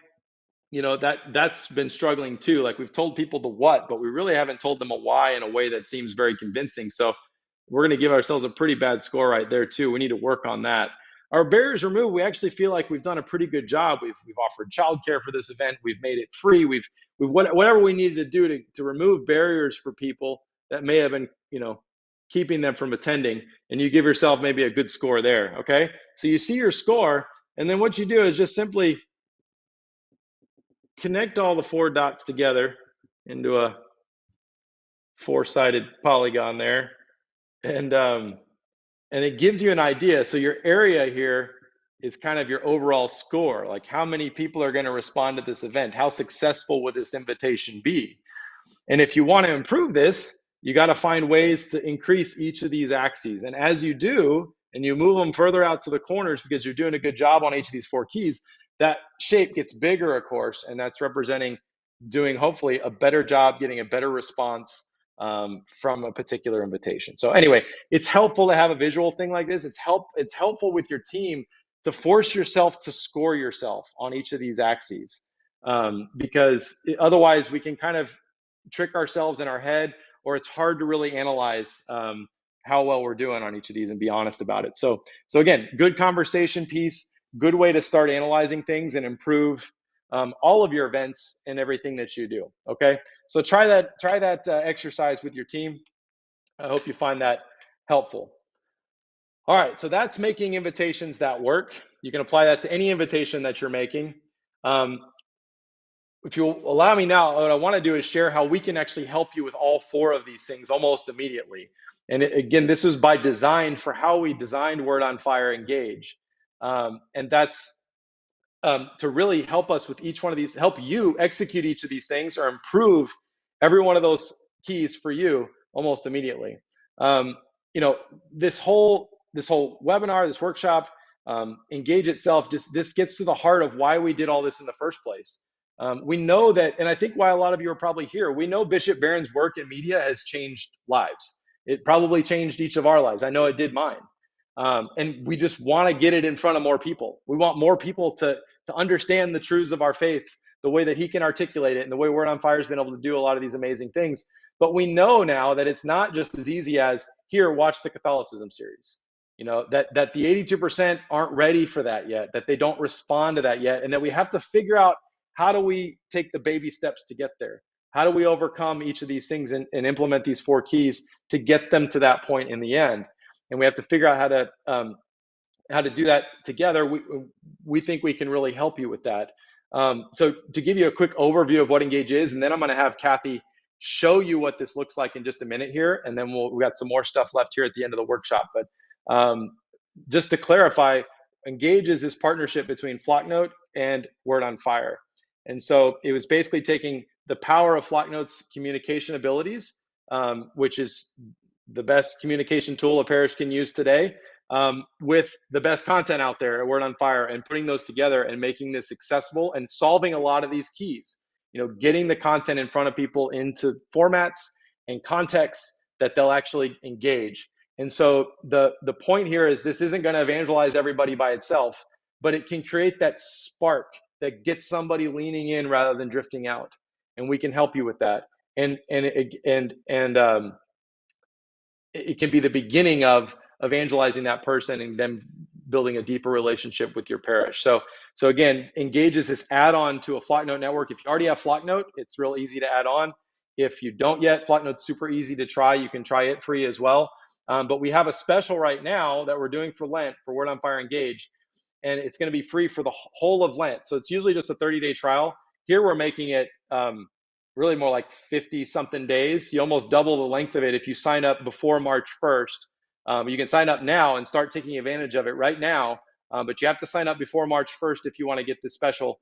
that's been struggling too. Like, we've told people the what, but we really haven't told them a why in a way that seems very convincing. So we're going to give ourselves a pretty bad score right there too. We need to work on that. Our barriers removed, we actually feel like we've done a pretty good job. We've offered childcare for this event. We've made it free. We've whatever we needed to do to remove barriers for people that may have been, keeping them from attending. And you give yourself maybe a good score there. Okay. So you see your score, and then what you do is just simply connect all the 4 dots together into a 4-sided polygon there. And it gives you an idea. So your area here is kind of your overall score. Like, how many people are going to respond to this event? How successful would this invitation be? And if you want to improve this, you got to find ways to increase each of these axes. And as you do, and you move them further out to the corners because you're doing a good job on each of these 4 keys, that shape gets bigger, of course, and that's representing doing hopefully a better job, getting a better response from a particular invitation. So anyway, it's helpful to have a visual thing like this. It's helpful with your team to force yourself to score yourself on each of these axes, because otherwise we can kind of trick ourselves in our head, or it's hard to really analyze how well we're doing on each of these and be honest about it. So again, good conversation piece, good way to start analyzing things and improve all of your events and everything that you do. Okay, so try that exercise with your team. I hope you find that helpful. All right, so that's making invitations that work. You can apply that to any invitation that you're making. If you'll allow me now, what I want to do is share how we can actually help you with all 4 of these things almost immediately. And again, this was by design for how we designed Word on Fire Engage. And that's to really help us with each one of these, help you execute each of these things or improve every one of those keys for you almost immediately. This whole webinar, this workshop, Engage itself, this gets to the heart of why we did all this in the first place. We know that, and I think why a lot of you are probably here, we know Bishop Barron's work in media has changed lives. It probably changed each of our lives. I know it did mine. And we just want to get it in front of more people. We want more people to understand the truths of our faith, the way that he can articulate it, and the way Word on Fire has been able to do a lot of these amazing things. But we know now that it's not just as easy as, here, watch the Catholicism series. That the 82% aren't ready for that yet, that they don't respond to that yet, and that we have to figure out how do we take the baby steps to get there? How do we overcome each of these things and implement these 4 keys to get them to that point in the end? And we have to figure out how to do that together. We think we can really help you with that. So to give you a quick overview of what Engage is, and then I'm going to have Kathy show you what this looks like in just a minute here, and then we got some more stuff left here at the end of the workshop. But just to clarify, Engage is this partnership between Flocknote and Word on Fire. And so it was basically taking the power of Flocknote's communication abilities, which is the best communication tool a parish can use today, with the best content out there at Word on Fire, and putting those together and making this accessible and solving a lot of these keys. Getting the content in front of people into formats and contexts that they'll actually engage. And so the point here is this isn't going to evangelize everybody by itself, but it can create that spark that gets somebody leaning in rather than drifting out. And we can help you with that. And it can be the beginning of evangelizing that person and them building a deeper relationship with your parish. So again, Engage is this add-on to a Flocknote network. If you already have Flocknote, it's real easy to add on. If you don't yet, Flocknote's super easy to try. You can try it free as well. But we have a special right now that we're doing for Lent for Word on Fire Engage, and it's going to be free for the whole of Lent. So it's usually just a 30-day trial. Here we're making it really more like 50 something days. You almost double the length of it if you sign up before March 1st. You can sign up now and start taking advantage of it right now, but you have to sign up before March 1st if you want to get this special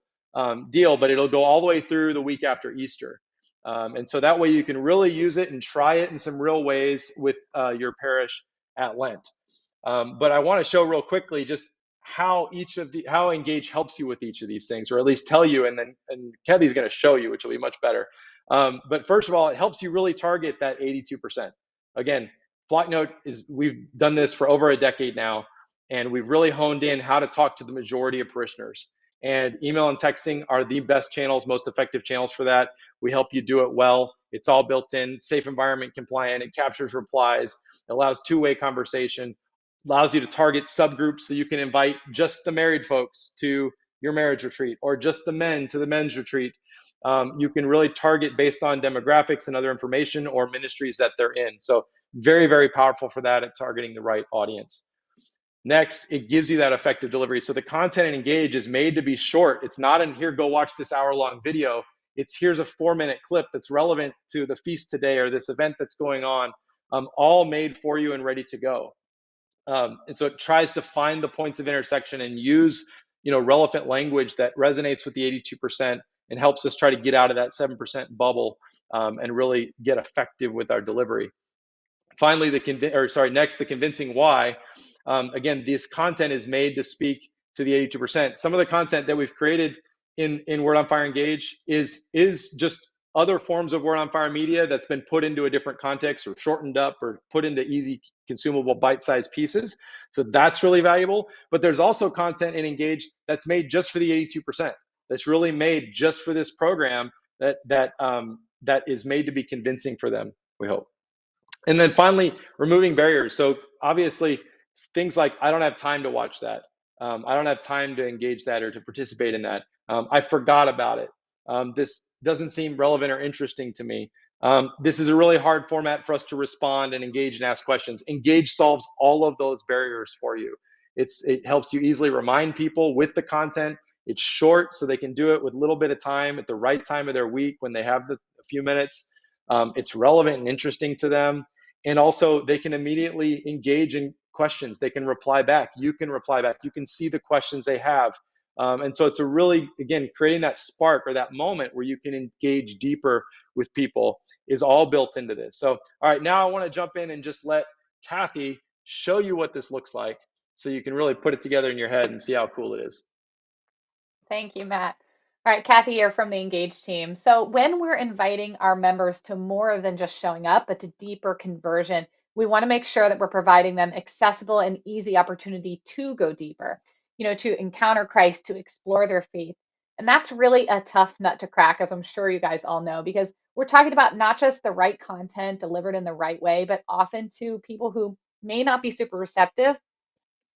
deal, but it'll go all the way through the week after Easter. And so that way you can really use it and try it in some real ways with your parish at Lent. But I want to show real quickly just how Engage helps you with each of these things, or at least tell you, and Kathy's going to show you, which will be much better. But first of all, it helps you really target that 82%. Again, Flocknote we've done this for over a decade now, and we've really honed in how to talk to the majority of parishioners. And email and texting are the best channels, most effective channels for that. We help you do it well. It's all built in, safe environment compliant. It captures replies, it allows two-way conversation, allows you to target subgroups, so you can invite just the married folks to your marriage retreat, or just the men to the men's retreat. You can really target based on demographics and other information or ministries that they're in. So very, very powerful for that at targeting the right audience. Next, it gives you that effective delivery. So the content in Engage is made to be short. It's not in here, go watch this hour-long video. It's here's a 4-minute clip that's relevant to the feast today or this event that's going on, all made for you and ready to go. And so it tries to find the points of intersection and use relevant language that resonates with the 82% and helps us try to get out of that 7% bubble and really get effective with our delivery. Finally, next, the convincing why. Again, this content is made to speak to the 82%. Some of the content that we've created in Word on Fire Engage is just other forms of Word on Fire media that's been put into a different context or shortened up or put into easy, consumable, bite-sized pieces. So that's really valuable. But there's also content in Engage that's made just for the 82%. That's really made just for this program that is made to be convincing for them, we hope. And then finally, removing barriers. So obviously, things like, I don't have time to watch that. I don't have time to engage that or to participate in that. I forgot about it. This doesn't seem relevant or interesting to me. This is a really hard format for us to respond and engage and ask questions. Engage solves all of those barriers for you. It helps you easily remind people with the content. It's short, so they can do it with a little bit of time at the right time of their week when they have a few minutes. It's relevant and interesting to them. And also, they can immediately engage in questions. They can reply back. You can reply back. You can see the questions they have. And so it's a really, again, creating that spark or that moment where you can engage deeper with people is all built into this. So, all right, now I want to jump in and just let Kathy show you what this looks like so you can really put it together in your head and see how cool it is. Thank you, Matt. All right, Kathy here from the Engage team. So when we're inviting our members to more than just showing up, but to deeper conversion, we want to make sure that we're providing them accessible and easy opportunity to go deeper, to encounter Christ, to explore their faith. And that's really a tough nut to crack, as I'm sure you guys all know, because we're talking about not just the right content delivered in the right way, but often to people who may not be super receptive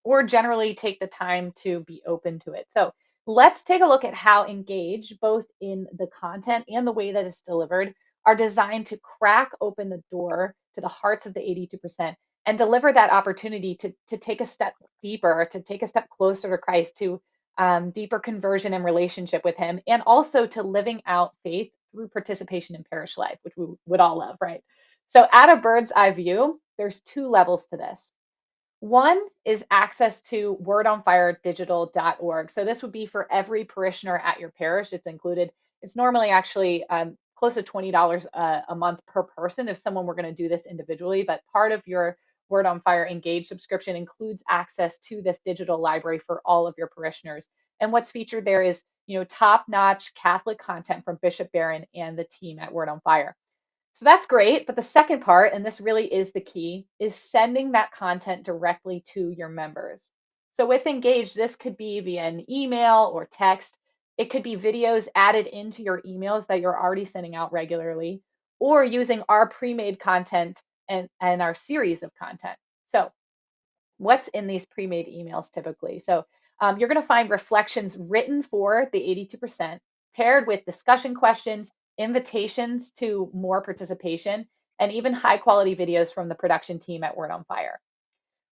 or generally take the time to be open to it. So Let's take a look at how Engage, both in the content and the way that it's delivered, are designed to crack open the door to the hearts of the 82% and deliver that opportunity to take a step deeper, to take a step closer to Christ, to deeper conversion and relationship with Him, and also to living out faith through participation in parish life, which we would all love, right? So, at a bird's eye view, there's two levels to this. One is access to wordonfiredigital.org. So this would be for every parishioner at your parish. It's included. It's normally actually close to $20 a month per person if someone were going to do this individually. But part of your Word on Fire Engage subscription includes access to this digital library for all of your parishioners. And what's featured there is, top-notch Catholic content from Bishop Barron and the team at Word on Fire. So that's great. But the second part, and this really is the key, is sending that content directly to your members. So with Engage, this could be via an email or text. It could be videos added into your emails that you're already sending out regularly, or using our pre-made content and our series of content. So what's in these pre-made emails typically? So you're going to find reflections written for the 82%, paired with discussion questions, invitations to more participation, and even high quality videos from the production team at Word on Fire.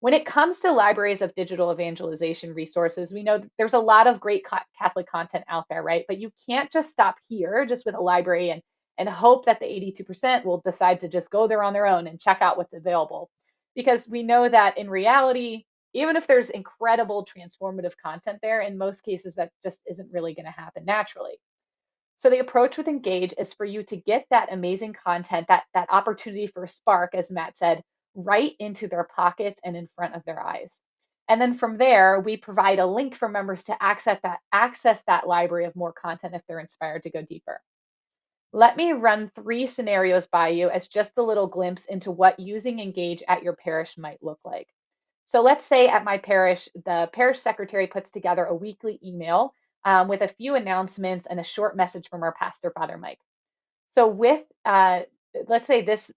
When it comes to libraries of digital evangelization resources, we know that there's a lot of great Catholic content out there, right? But you can't just stop here just with a library and hope that the 82% will decide to just go there on their own and check out what's available. Because we know that in reality, even if there's incredible transformative content there, in most cases that just isn't really going to happen naturally. So the approach with Engage is for you to get that amazing content, that opportunity for a spark, as Matt said, right into their pockets and in front of their eyes. And then from there, we provide a link for members to access that library of more content if they're inspired to go deeper. Let me run 3 scenarios by you as just a little glimpse into what using Engage at your parish might look like. So let's say at my parish, the parish secretary puts together a weekly email with a few announcements and a short message from our pastor, Father Mike. So with let's say this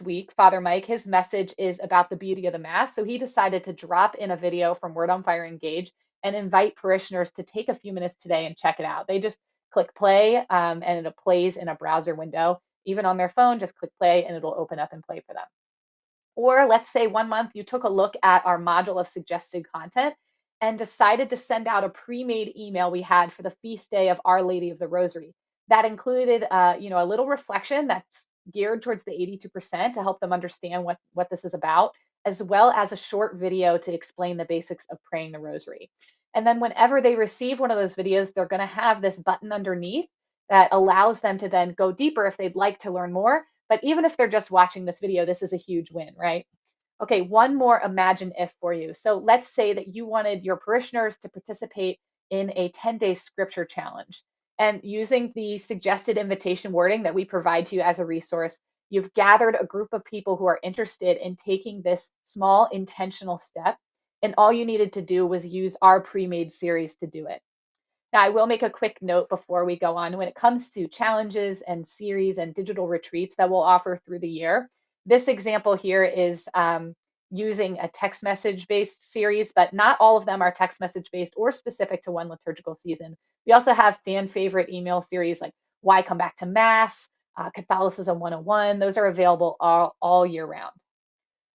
week, Father Mike, his message is about the beauty of the Mass. So he decided to drop in a video from Word on Fire Engage and invite parishioners to take a few minutes today and check it out. They just click play and it plays in a browser window. Even on their phone, just click play and it'll open up and play for them. Or let's say one month you took a look at our module of suggested content and decided to send out a pre-made email we had for the feast day of Our Lady of the Rosary. That included, a little reflection that's geared towards the 82% to help them understand what this is about, as well as a short video to explain the basics of praying the Rosary. And then whenever they receive one of those videos, they're going to have this button underneath that allows them to then go deeper if they'd like to learn more. But even if they're just watching this video, this is a huge win, right? Okay, one more imagine if for you. So let's say that you wanted your parishioners to participate in a 10-day scripture challenge. And using the suggested invitation wording that we provide to you as a resource, you've gathered a group of people who are interested in taking this small intentional step. And all you needed to do was use our pre-made series to do it. Now, I will make a quick note before we go on. When it comes to challenges and series and digital retreats that we'll offer through the year, this example here is using a text message based series, but not all of them are text message based or specific to one liturgical season. We also have fan favorite email series like Why Come Back to Mass, Catholicism 101. Those are available all year round.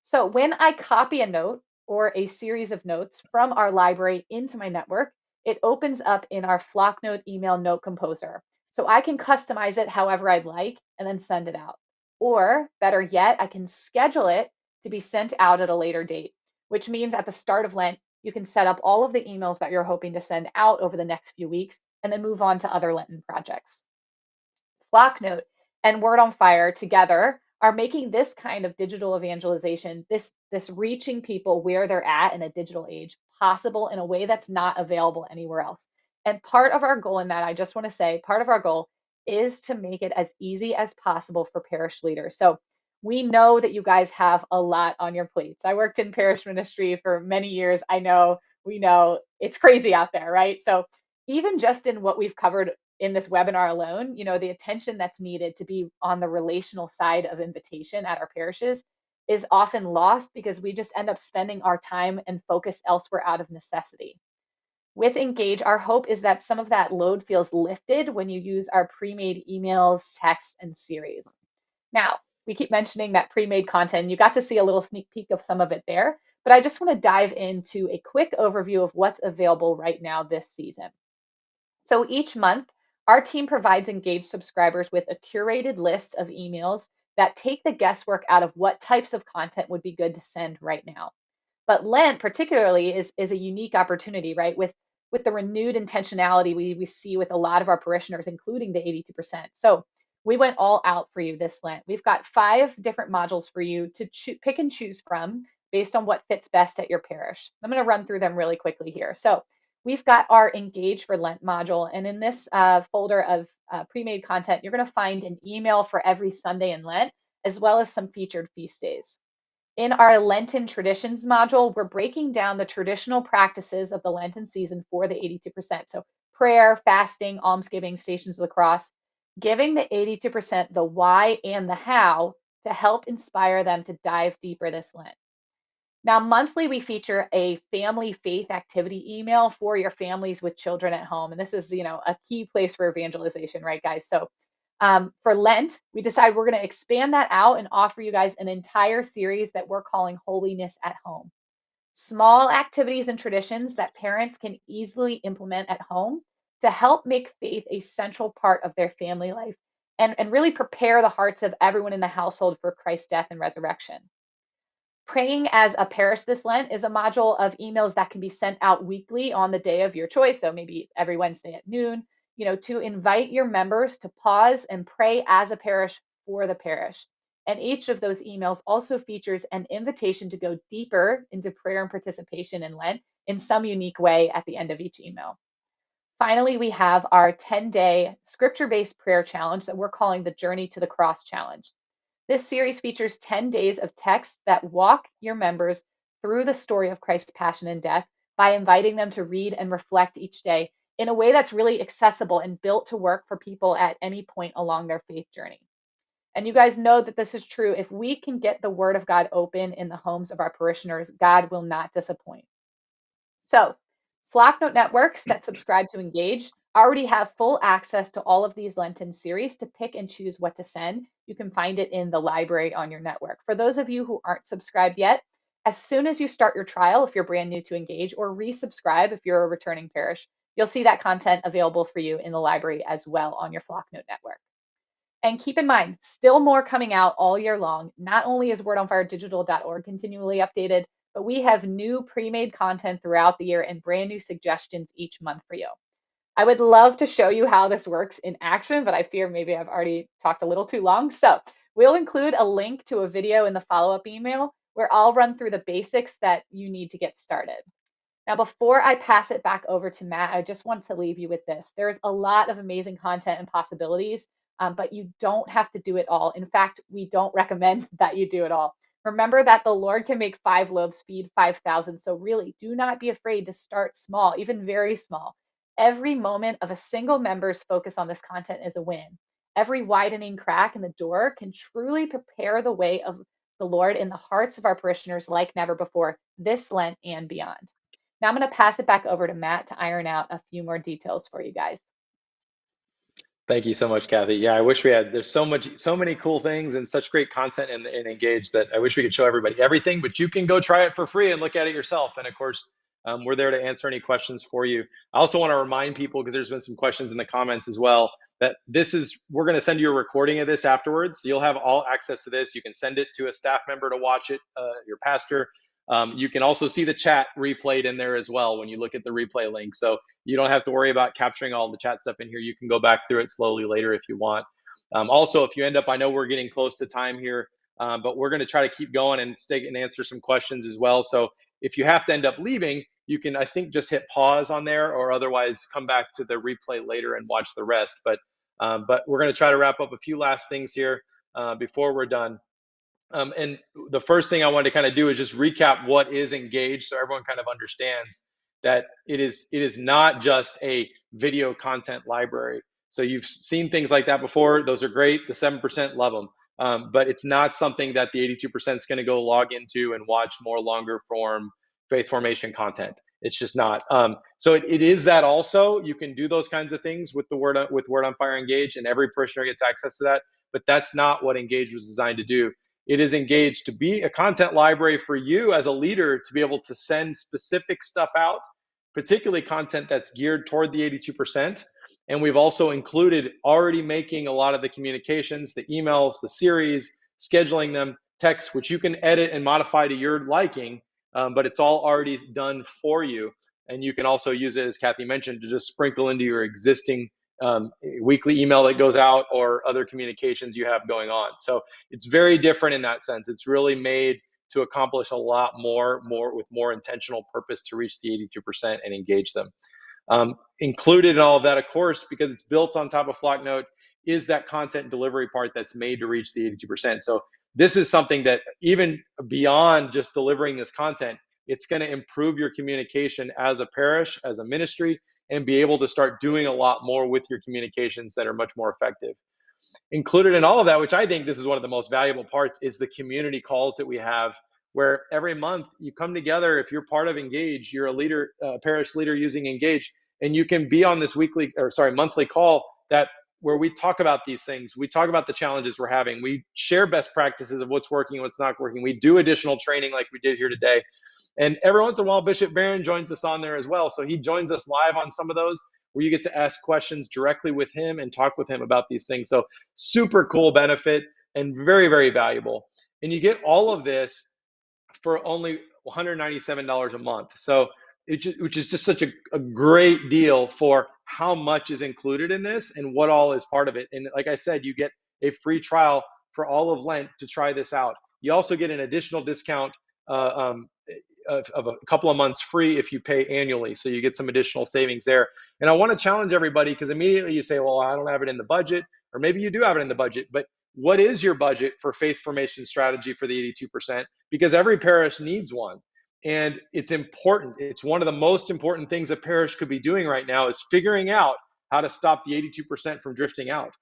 So when I copy a note or a series of notes from our library into my network, it opens up in our Flocknote email note composer. So I can customize it however I'd like and then send it out. Or better yet, I can schedule it to be sent out at a later date, which means at the start of Lent, you can set up all of the emails that you're hoping to send out over the next few weeks and then move on to other Lenten projects. Flocknote and Word on Fire together are making this kind of digital evangelization, this reaching people where they're at in a digital age, possible in a way that's not available anywhere else. And part of our goal in that, I just want to say, part of our goal is to make it as easy as possible for parish leaders. So we know that you guys have a lot on your plates. I worked in parish ministry for many years. We know it's crazy out there, right? So even just in what we've covered in this webinar alone, the attention that's needed to be on the relational side of invitation at our parishes is often lost because we just end up spending our time and focus elsewhere out of necessity. With Engage, our hope is that some of that load feels lifted when you use our pre-made emails, texts, and series. Now, we keep mentioning that pre-made content. You got to see a little sneak peek of some of it there, but I just want to dive into a quick overview of what's available right now this season. So each month, our team provides Engage subscribers with a curated list of emails that take the guesswork out of what types of content would be good to send right now. But Lent particularly is a unique opportunity, right? With the renewed intentionality we see with a lot of our parishioners, including the 82%. So we went all out for you this Lent. We've got 5 different modules for you to pick and choose from based on what fits best at your parish. I'm going to run through them really quickly here. So we've got our Engage for Lent module, and in this folder of pre-made content, you're going to find an email for every Sunday in Lent, as well as some featured feast days. In our Lenten traditions module, we're breaking down the traditional practices of the Lenten season for the 82%. So prayer, fasting, almsgiving, stations of the cross, giving the 82% the why and the how to help inspire them to dive deeper this Lent. Now, monthly, we feature a family faith activity email for your families with children at home. And this is, a key place for evangelization, right, guys? So for Lent, we decided we're going to expand that out and offer you guys an entire series that we're calling Holiness at Home. Small activities and traditions that parents can easily implement at home to help make faith a central part of their family life and really prepare the hearts of everyone in the household for Christ's death and resurrection. Praying as a parish this Lent is a module of emails that can be sent out weekly on the day of your choice. So maybe every Wednesday at noon, to invite your members to pause and pray as a parish for the parish. And each of those emails also features an invitation to go deeper into prayer and participation in Lent in some unique way at the end of each email. Finally, we have our 10-day scripture-based prayer challenge that we're calling the Journey to the Cross Challenge. This series features 10 days of text that walk your members through the story of Christ's passion and death by inviting them to read and reflect each day in a way that's really accessible and built to work for people at any point along their faith journey. And you guys know that this is true. If we can get the Word of God open in the homes of our parishioners, God will not disappoint. So, Flocknote networks that subscribe to Engage already have full access to all of these Lenten series to pick and choose what to send. You can find it in the library on your network. For those of you who aren't subscribed yet, as soon as you start your trial, if you're brand new to Engage, or resubscribe if you're a returning parish, you'll see that content available for you in the library as well on your Flocknote network. And keep in mind, still more coming out all year long. Not only is wordonfiredigital.org continually updated, but we have new pre-made content throughout the year and brand new suggestions each month for you. I would love to show you how this works in action, but I fear maybe I've already talked a little too long. So we'll include a link to a video in the follow-up email where I'll run through the basics that you need to get started. Now, before I pass it back over to Matt, I just want to leave you with this. There's a lot of amazing content and possibilities, but you don't have to do it all. In fact, we don't recommend that you do it all. Remember that the Lord can make 5 loaves feed 5,000. So really, do not be afraid to start small, even very small. Every moment of a single member's focus on this content is a win. Every widening crack in the door can truly prepare the way of the Lord in the hearts of our parishioners like never before, this Lent and beyond. Now I'm going to pass it back over to Matt to iron out a few more details for you guys. Thank you so much, Kathy. Yeah, I wish we had, there's so many cool things and such great content in Engage that I wish we could show everybody everything, but you can go try it for free and look at it yourself. And of course, we're there to answer any questions for you. I also want to remind people, because there's been some questions in the comments as well, that we're going to send you a recording of this afterwards. So you'll have all access to this. You can send it to a staff member to watch it, your pastor. You can also see the chat replayed in there as well when you look at the replay link. So you don't have to worry about capturing all the chat stuff in here. You can go back through it slowly later if you want. Also, if you end up, I know we're getting close to time here, but we're going to try to keep going and stay and answer some questions as well. So if you have to end up leaving, you can, I think, just hit pause on there, or otherwise come back to the replay later and watch the rest. But we're going to try to wrap up a few last things here before we're done. And the first thing I wanted to kind of do is just recap what is Engage, so everyone kind of understands that it is not just a video content library. So you've seen things like that before. Those are great. The 7% love them. But it's not something that the 82% is going to go log into and watch more longer form faith formation content. It's just not. So it is that also. You can do those kinds of things with the Word on Fire Engage, and every parishioner gets access to that. But that's not what Engage was designed to do. It is Engage to be a content library for you as a leader to be able to send specific stuff out, particularly content that's geared toward the 82%. And we've also included already making a lot of the communications, the emails, the series, scheduling them, text, which you can edit and modify to your liking, but it's all already done for you. And you can also use it, as Kathy mentioned, to just sprinkle into your existing weekly email that goes out or other communications you have going on. So it's very different in that sense. It's really made to accomplish a lot more with more intentional purpose to reach the 82% and engage them. Included in all of that, of course, because it's built on top of Flocknote, is that content delivery part that's made to reach the 82%. So this is something that even beyond just delivering this content, it's going to improve your communication as a parish, as a ministry, and be able to start doing a lot more with your communications that are much more effective. Included in all of that, which I think this is one of the most valuable parts, is the community calls that we have, where every month you come together. If you're part of Engage, you're a leader, parish leader using Engage, and you can be on this monthly call where we talk about these things. We talk about the challenges we're having. We share best practices of what's working and what's not working. We do additional training like we did here today. And every once in a while, Bishop Barron joins us on there as well. So he joins us live on some of those, where you get to ask questions directly with him and talk with him about these things. So super cool benefit and very, very valuable. And you get all of this for only $197 a month. So which is just such a great deal for how much is included in this and what all is part of it. And like I said, you get a free trial for all of Lent to try this out. You also get an additional discount of a couple of months free if you pay annually. So you get some additional savings there. And I want to challenge everybody, because immediately you say, well, I don't have it in the budget, or maybe you do have it in the budget, but what is your budget for faith formation strategy for the 82%? Because every parish needs one. And it's important. It's one of the most important things a parish could be doing right now, is figuring out how to stop the 82% from drifting out.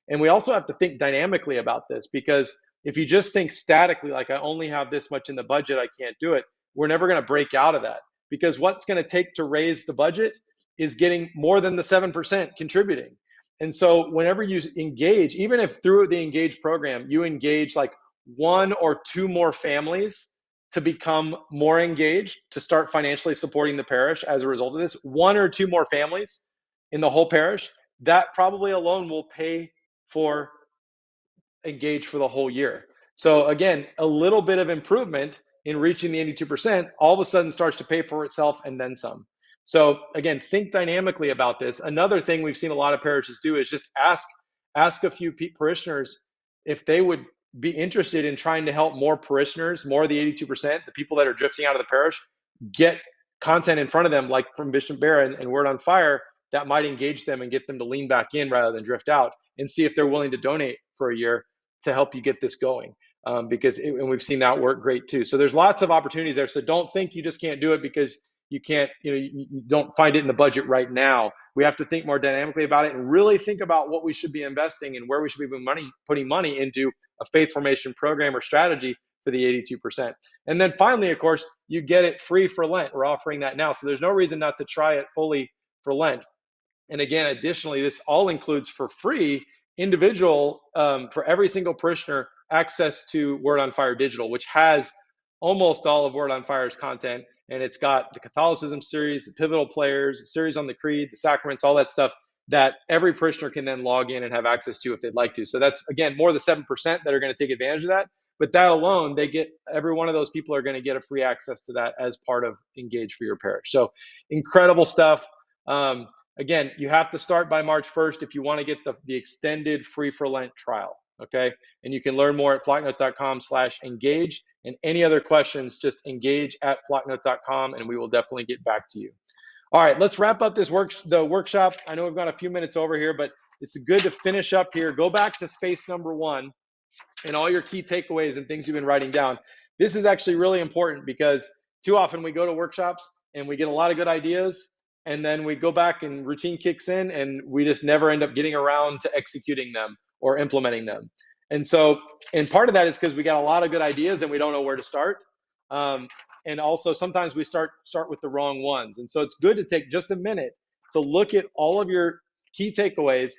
And we also have to think dynamically about this, because if you just think statically, like I only have this much in the budget, I can't do it, we're never going to break out of that. Because what's going to take to raise the budget is getting more than the 7% contributing. And so whenever you engage, even if through the Engage program, you engage like one or two more families to become more engaged, to start financially supporting the parish as a result of this, one or two more families in the whole parish, that probably alone will pay for Engage for the whole year. So again, a little bit of improvement in reaching the 82% all of a sudden starts to pay for itself and then some. So again, think dynamically about this. Another thing we've seen a lot of parishes do is just ask a few parishioners if they would be interested in trying to help more parishioners, more of the 82%, the people that are drifting out of the parish, get content in front of them, like from Bishop Barron and Word on Fire, that might engage them and get them to lean back in rather than drift out, and see if they're willing to donate for a year to help you get this going. And we've seen that work great too. So there's lots of opportunities there. So don't think you just can't do it because you can't, you don't find it in the budget right now. We have to think more dynamically about it and really think about what we should be investing and where we should be putting money into a faith formation program or strategy for the 82%. And then finally, of course, you get it free for Lent. We're offering that now. So there's no reason not to try it fully for Lent. And again, additionally, this all includes for free individual, for every single parishioner, access to Word on Fire Digital, which has almost all of Word on Fire's content. And it's got the Catholicism series, the pivotal players, the series on the creed, the sacraments, all that stuff that every parishioner can then log in and have access to if they'd like to. So that's, again, more the 7% that are going to take advantage of that. But that alone, every one of those people are going to get a free access to that as part of Engage for your parish. So incredible stuff. Again, you have to start by March 1st if you want to get the extended free for Lent trial, okay? And you can learn more at flocknote.com/engage. And any other questions, just engage@flocknote.com, and we will definitely get back to you. All right, let's wrap up the workshop. I know we've gone a few minutes over here, but it's good to finish up here. Go back to space number 1 and all your key takeaways and things you've been writing down. This is actually really important, because too often we go to workshops and we get a lot of good ideas, and then we go back and routine kicks in and we just never end up getting around to executing them or implementing them. And part of that is because we got a lot of good ideas and we don't know where to start. And also sometimes we start with the wrong ones. And so it's good to take just a minute to look at all of your key takeaways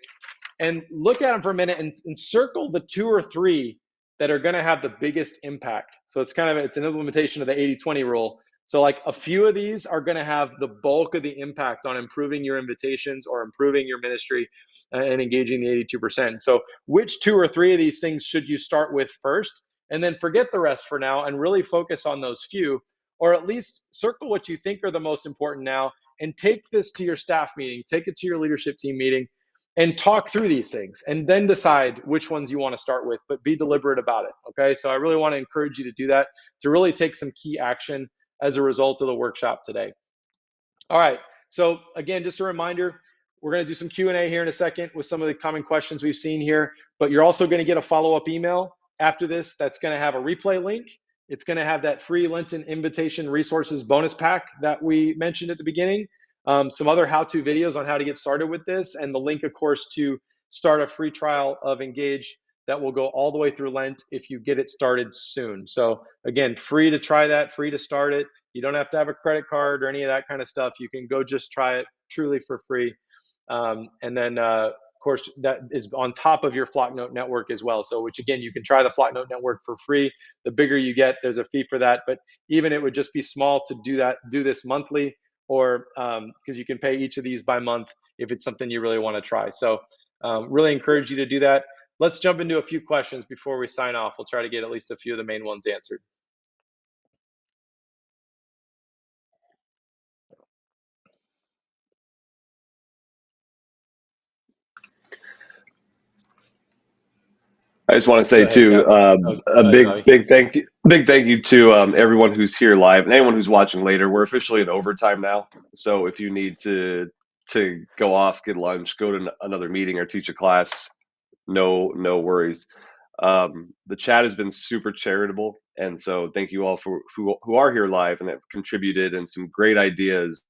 and look at them for a minute and circle the 2 or 3 that are going to have the biggest impact. So it's it's an implementation of the 80-20 rule. So like a few of these are going to have the bulk of the impact on improving your invitations or improving your ministry and engaging the 82%. So which 2 or 3 of these things should you start with first? And then forget the rest for now and really focus on those few, or at least circle what you think are the most important now and take this to your staff meeting, take it to your leadership team meeting, and talk through these things and then decide which ones you want to start with, but be deliberate about it. Okay. So I really want to encourage you to do that, to really take some key action as a result of the workshop today. All right. So again, just a reminder, we're going to do some Q&A here in a second with some of the common questions we've seen here, but you're also going to get a follow-up email after this that's going to have a replay link. It's going to have that free Lenten invitation resources bonus pack that we mentioned at the beginning. Some other how-to videos on how to get started with this, and the link, of course, to start a free trial of Engage that will go all the way through Lent if you get it started soon. So again, free to try that, free to start it. You don't have to have a credit card or any of that kind of stuff. You can go just try it truly for free. And then, of course, that is on top of your Flocknote network as well. So, which again, you can try the Flocknote network for free. The bigger you get, there's a fee for that. But even it would just be small to do this monthly, or because you can pay each of these by month if it's something you really want to try. So really encourage you to do that. Let's jump into a few questions before we sign off. We'll try to get at least a few of the main ones answered. I just want to say too, a big thank you to everyone who's here live and anyone who's watching later. We're officially in overtime now, so if you need to go off, get lunch, go to another meeting, or teach a class, no worries. The chat has been super charitable, and so thank you all for who are here live and have contributed, and some great ideas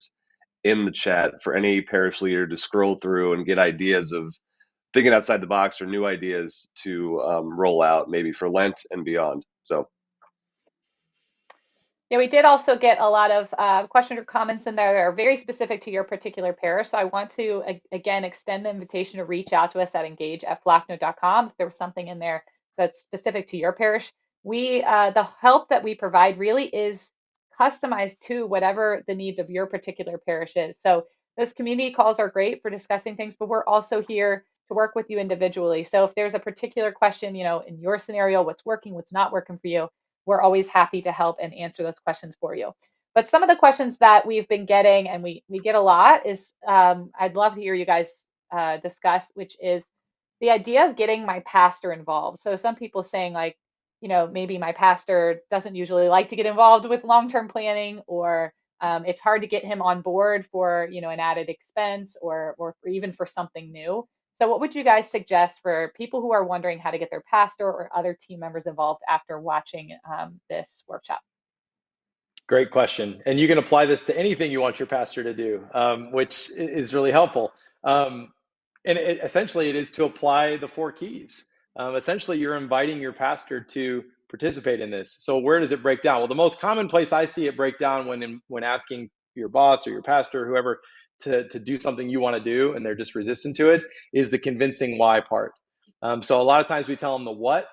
in the chat for any parish leader to scroll through and get ideas of thinking outside the box or new ideas to roll out maybe for Lent and beyond. So yeah, we did also get a lot of questions or comments in there that are very specific to your particular parish. So I want to, again, extend the invitation to reach out to us at engage@flocknote.com if there was something in there that's specific to your parish. The help that we provide really is customized to whatever the needs of your particular parish is. So those community calls are great for discussing things, but we're also here to work with you individually. So if there's a particular question, in your scenario, what's working, what's not working for you, we're always happy to help and answer those questions for you. But some of the questions that we've been getting, and we get a lot, is I'd love to hear you guys discuss, which is the idea of getting my pastor involved. So some people saying like, maybe my pastor doesn't usually like to get involved with long-term planning, or it's hard to get him on board for, an added expense or even for something new. So what would you guys suggest for people who are wondering how to get their pastor or other team members involved after watching this workshop? Great question. And you can apply this to anything you want your pastor to do, which is really helpful. And essentially, it is to apply the 4 keys. Essentially, you're inviting your pastor to participate in this. So where does it break down? Well, the most common place I see it break down when asking your boss or your pastor or whoever to do something you want to do and they're just resistant to it is the convincing why part. So a lot of times we tell them the what,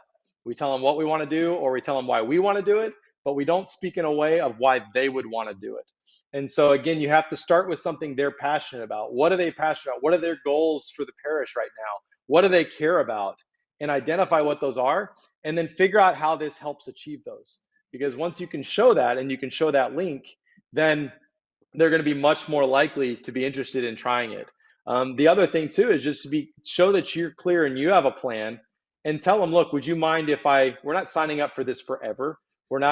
we tell them what we want to do, or we tell them why we want to do it, but we don't speak in a way of why they would want to do it. And so again, you have to start with something they're passionate about. What are they passionate about? What are their goals for the parish right now? What do they care about? And identify what those are, and then figure out how this helps achieve those. Because once you can show that and you can show that link, then they're going to be much more likely to be interested in trying it. The other thing too is just to show that you're clear and you have a plan, and tell them, look, would you mind if we're not signing up for this forever.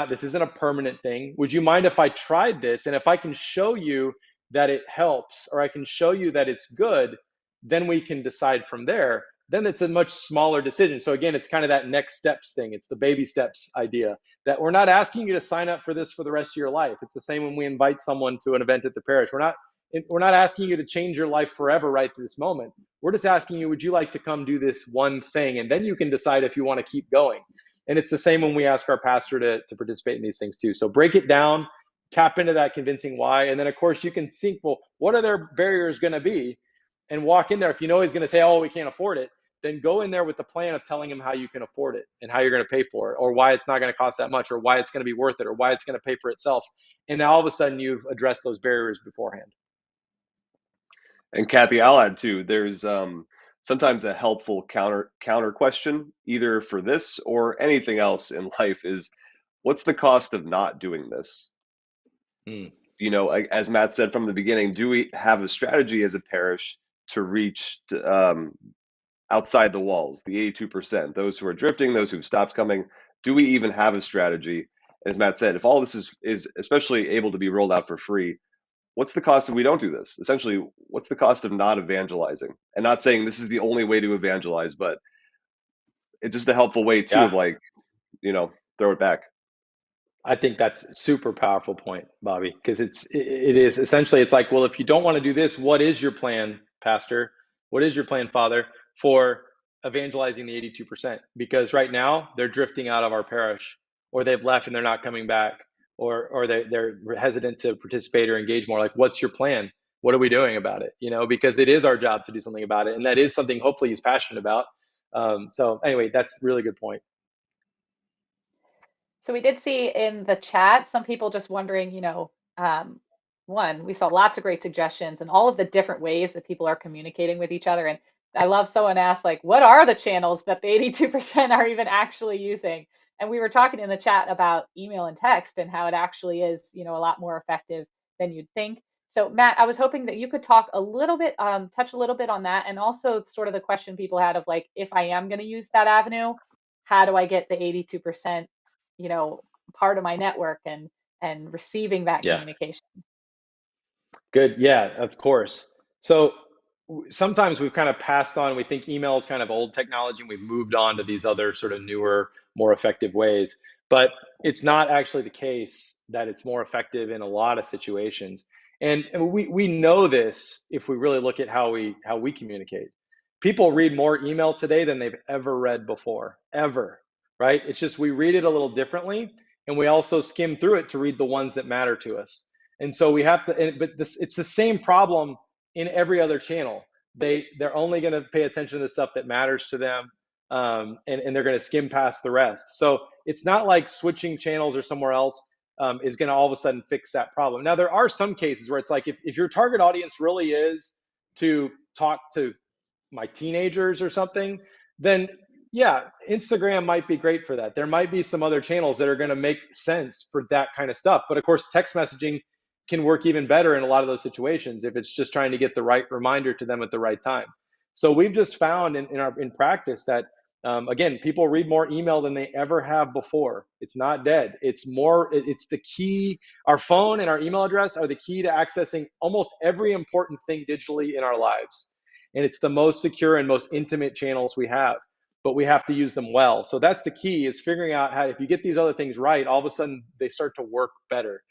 This isn't a permanent thing. Would you mind if I tried this? And if I can show you that it helps, or I can show you that it's good, then we can decide from there. Then it's a much smaller decision. So again, it's kind of that next steps thing. It's the baby steps idea, that we're not asking you to sign up for this for the rest of your life. It's the same when we invite someone to an event at the parish. We're not asking you to change your life forever right this moment. We're just asking you, would you like to come do this one thing? And then you can decide if you want to keep going. And it's the same when we ask our pastor to participate in these things too. So break it down tap into that convincing why. And then of course you can think, well, what are their barriers going to be, and walk in there. If you know he's going to say, oh, we can't afford it, then go in there with the plan of telling him how you can afford it and how you're going to pay for it, or why it's not going to cost that much, or why it's going to be worth it, or why it's going to pay for itself. And now all of a sudden you've addressed those barriers beforehand. And Kathy, I'll add too, there's sometimes a helpful counter question, either for this or anything else in life, is what's the cost of not doing this? Mm. You know, as Matt said from the beginning, do we have a strategy as a parish to reach outside the walls, the 82%, those who are drifting, those who've stopped coming? Do we even have a strategy? As Matt said, if all this is especially able to be rolled out for free, what's the cost if we don't do this? Essentially, what's the cost of not evangelizing? And not saying this is the only way to evangelize, but it's just a helpful way too of Yeah. like, you know, throw it back. I think that's a super powerful point, Bobby, because it is essentially, it's like, well, if you don't want to do this, what is your plan, Pastor? What is your plan, Father, for evangelizing the 82%? Because right now they're drifting out of our parish, or they've left and they're not coming back, or they're hesitant to participate or engage more. Like, what's your plan? What are we doing about it? You know, because it is our job to do something about it, and that is something hopefully he's passionate about. So anyway, that's a really good point. So we did see in the chat some people just wondering, one, we saw lots of great suggestions and all of the different ways that people are communicating with each other. And I love someone asked, like, what are the channels that the 82% are even actually using? And we were talking in the chat about email and text and how it actually is, a lot more effective than you'd think. So Matt, I was hoping that you could talk a little bit, touch a little bit on that, and also sort of the question people had of like, if I am going to use that avenue, how do I get the 82%? Part of my network and receiving that Yeah. communication. Good. Yeah, of course. So sometimes we've kind of passed on, we think email is kind of old technology and we've moved on to these other sort of newer, more effective ways. But it's not actually the case that it's more effective in a lot of situations. And we know this if we really look at how we communicate. People read more email today than they've ever read before, ever, right? It's just we read it a little differently, and we also skim through it to read the ones that matter to us. And so we have to, but it's the same problem in every other channel. They're only going to pay attention to the stuff that matters to them, and they're going to skim past the rest. So it's not like switching channels or somewhere else is going to all of a sudden fix that problem. Now there are some cases where it's like if your target audience really is to talk to my teenagers or something, then yeah, Instagram might be great for that. There might be some other channels that are going to make sense for that kind of stuff. But of course, text messaging can work even better in a lot of those situations if it's just trying to get the right reminder to them at the right time. So we've just found in practice that again, people read more email than they ever have before. It's not dead. It's the key. Our phone and our email address are the key to accessing almost every important thing digitally in our lives. And it's the most secure and most intimate channels we have, but we have to use them well. So that's the key, is figuring out how, if you get these other things right, all of a sudden they start to work better.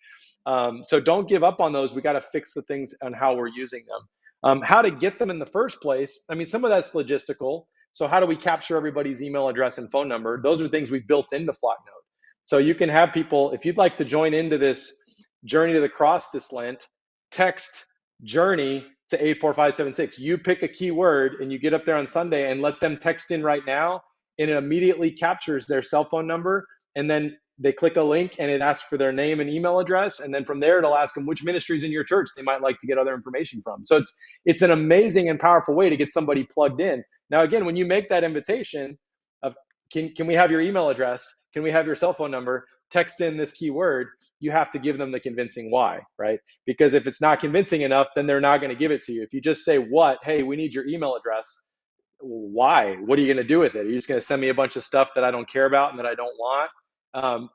So don't give up on those. We got to fix the things on how we're using them. How to get them in the first place. I mean, some of that's logistical. So how do we capture everybody's email address and phone number? Those are things we built into Flocknote. So you can have people, if you'd like to join into this journey to the cross this Lent, text journey to 84576. You pick a keyword and you get up there on Sunday and let them text in right now, and it immediately captures their cell phone number, and then they click a link and it asks for their name and email address, and then from there it'll ask them which ministries in your church they might like to get other information from. So it's an amazing and powerful way to get somebody plugged in. Now again, when you make that invitation of can we have your email address, can we have your cell phone number, text in this keyword, you have to give them the convincing why, right? Because if it's not convincing enough, then they're not going to give it to you. If you just say what, hey, we need your email address, why? What are you going to do with it? Are you just going to send me a bunch of stuff that I don't care about and that I don't want?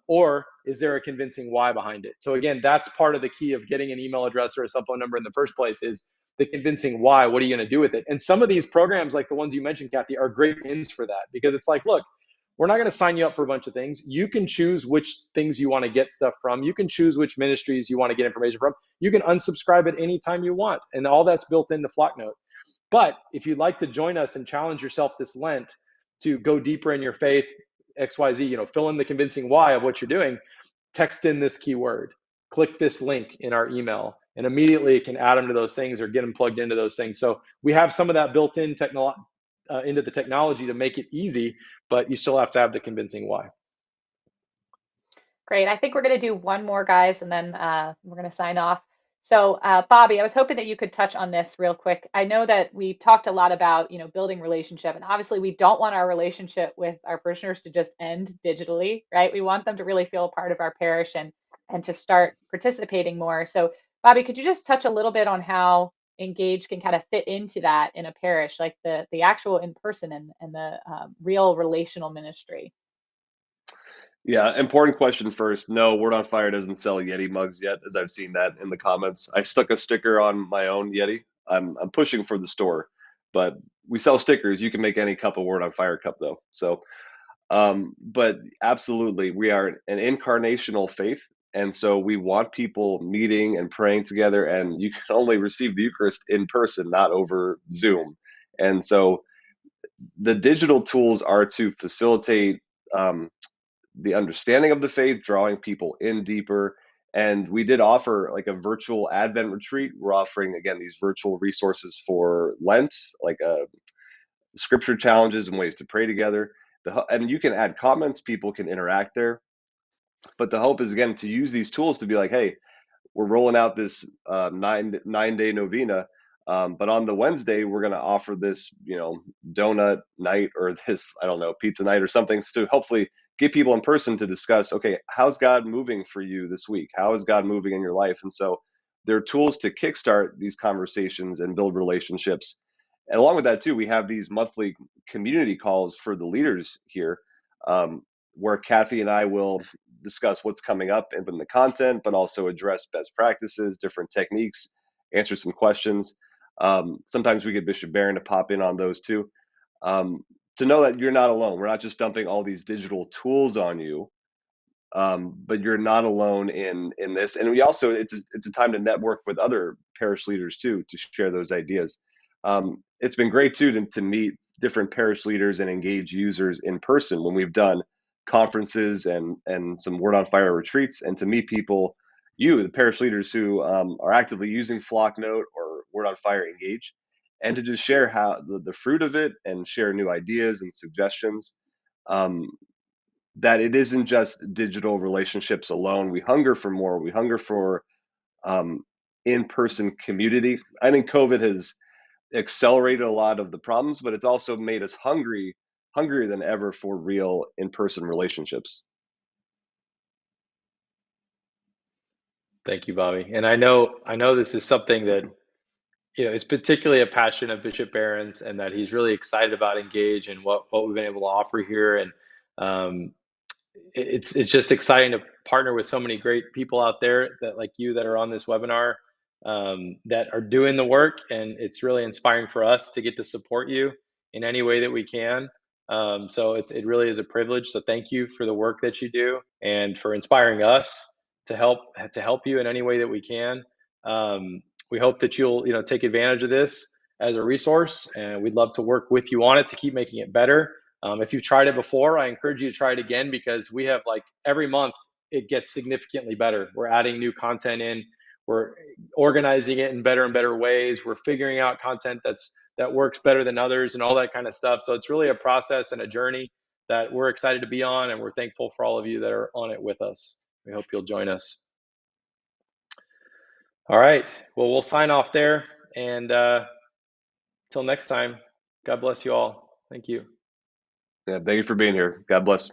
Or is there a convincing why behind it? So again, that's part of the key of getting an email address or a cell phone number in the first place, is the convincing why. What are you going to do with it? And some of these programs, like the ones you mentioned, Kathy, are great ins for that, because it's like, look, we're not going to sign you up for a bunch of things. You can choose which things you want to get stuff from. You can choose which ministries you want to get information from. You can unsubscribe at any time you want. And all that's built into Flocknote. But if you'd like to join us and challenge yourself this Lent to go deeper in your faith, XYZ, fill in the convincing why of what you're doing, text in this keyword. click this link in our email, and immediately it can add them to those things or get them plugged into those things. So we have some of that built in into the technology to make it easy, but you still have to have the convincing why. Great. I think we're going to do one more, guys, and then we're going to sign off. So, Bobby, I was hoping that you could touch on this real quick. I know that we talked a lot about, building relationship, and obviously we don't want our relationship with our parishioners to just end digitally, right? We want them to really feel a part of our parish and to start participating more. So, Bobby, could you just touch a little bit on how Engage can kind of fit into that in a parish, like the actual in person and the real relational ministry? Yeah, important question first. No, Word on Fire doesn't sell Yeti mugs yet, as I've seen that in the comments. I stuck a sticker on my own Yeti. I'm pushing for the store, but we sell stickers. You can make any cup a Word on Fire cup, though. So, but absolutely, we are an incarnational faith, and so we want people meeting and praying together. And you can only receive the Eucharist in person, not over Zoom. And so, the digital tools are to facilitate. The understanding of the faith, drawing people in deeper. And we did offer like a virtual Advent retreat. We're offering, again, these virtual resources for Lent, like scripture challenges and ways to pray together. And you can add comments, people can interact there. But the hope is, again, to use these tools to be like, hey, we're rolling out this 9 day novena. But on the Wednesday, we're going to offer this, donut night or this, I don't know, pizza night or something to hopefully get people in person to discuss, okay, how's God moving for you this week? How is God moving in your life? And so there are tools to kickstart these conversations and build relationships. And along with that, too, we have these monthly community calls for the leaders here, where Kathy and I will discuss what's coming up in the content, but also address best practices, different techniques, answer some questions. Sometimes we get Bishop Barron to pop in on those too. To know that you're not alone. We're not just dumping all these digital tools on you, but you're not alone in this. And we also it's a time to network with other parish leaders too, to share those ideas. It's been great too to meet different parish leaders and engage users in person when we've done conferences and some Word on Fire retreats, and to meet people, the parish leaders who are actively using Flocknote or Word on Fire Engage, and to just share how the fruit of it and share new ideas and suggestions. Um, that it isn't just digital relationships alone. We hunger for more. We hunger for um, in-person community. I think COVID has accelerated a lot of the problems, but it's also made us hungrier than ever for real in-person relationships. Thank you, Bobby. And I know this is something that is particularly a passion of Bishop Barron's, and that he's really excited about Engage and what we've been able to offer here. And um, it's just exciting to partner with so many great people out there that, like you, that are on this webinar, that are doing the work, and it's really inspiring for us to get to support you in any way that we can. So it really is a privilege. So thank you for the work that you do and for inspiring us to help you in any way that we can. We hope that you'll take advantage of this as a resource, and we'd love to work with you on it to keep making it better. If you've tried it before, I encourage you to try it again, because we have, like, every month it gets significantly better. We're adding new content in, we're organizing it in better and better ways. We're figuring out content that works better than others and all that kind of stuff. So it's really a process and a journey that we're excited to be on, and we're thankful for all of you that are on it with us. We hope you'll join us. All right. Well, we'll sign off there, and till next time, God bless you all. Thank you. Yeah, thank you for being here. God bless.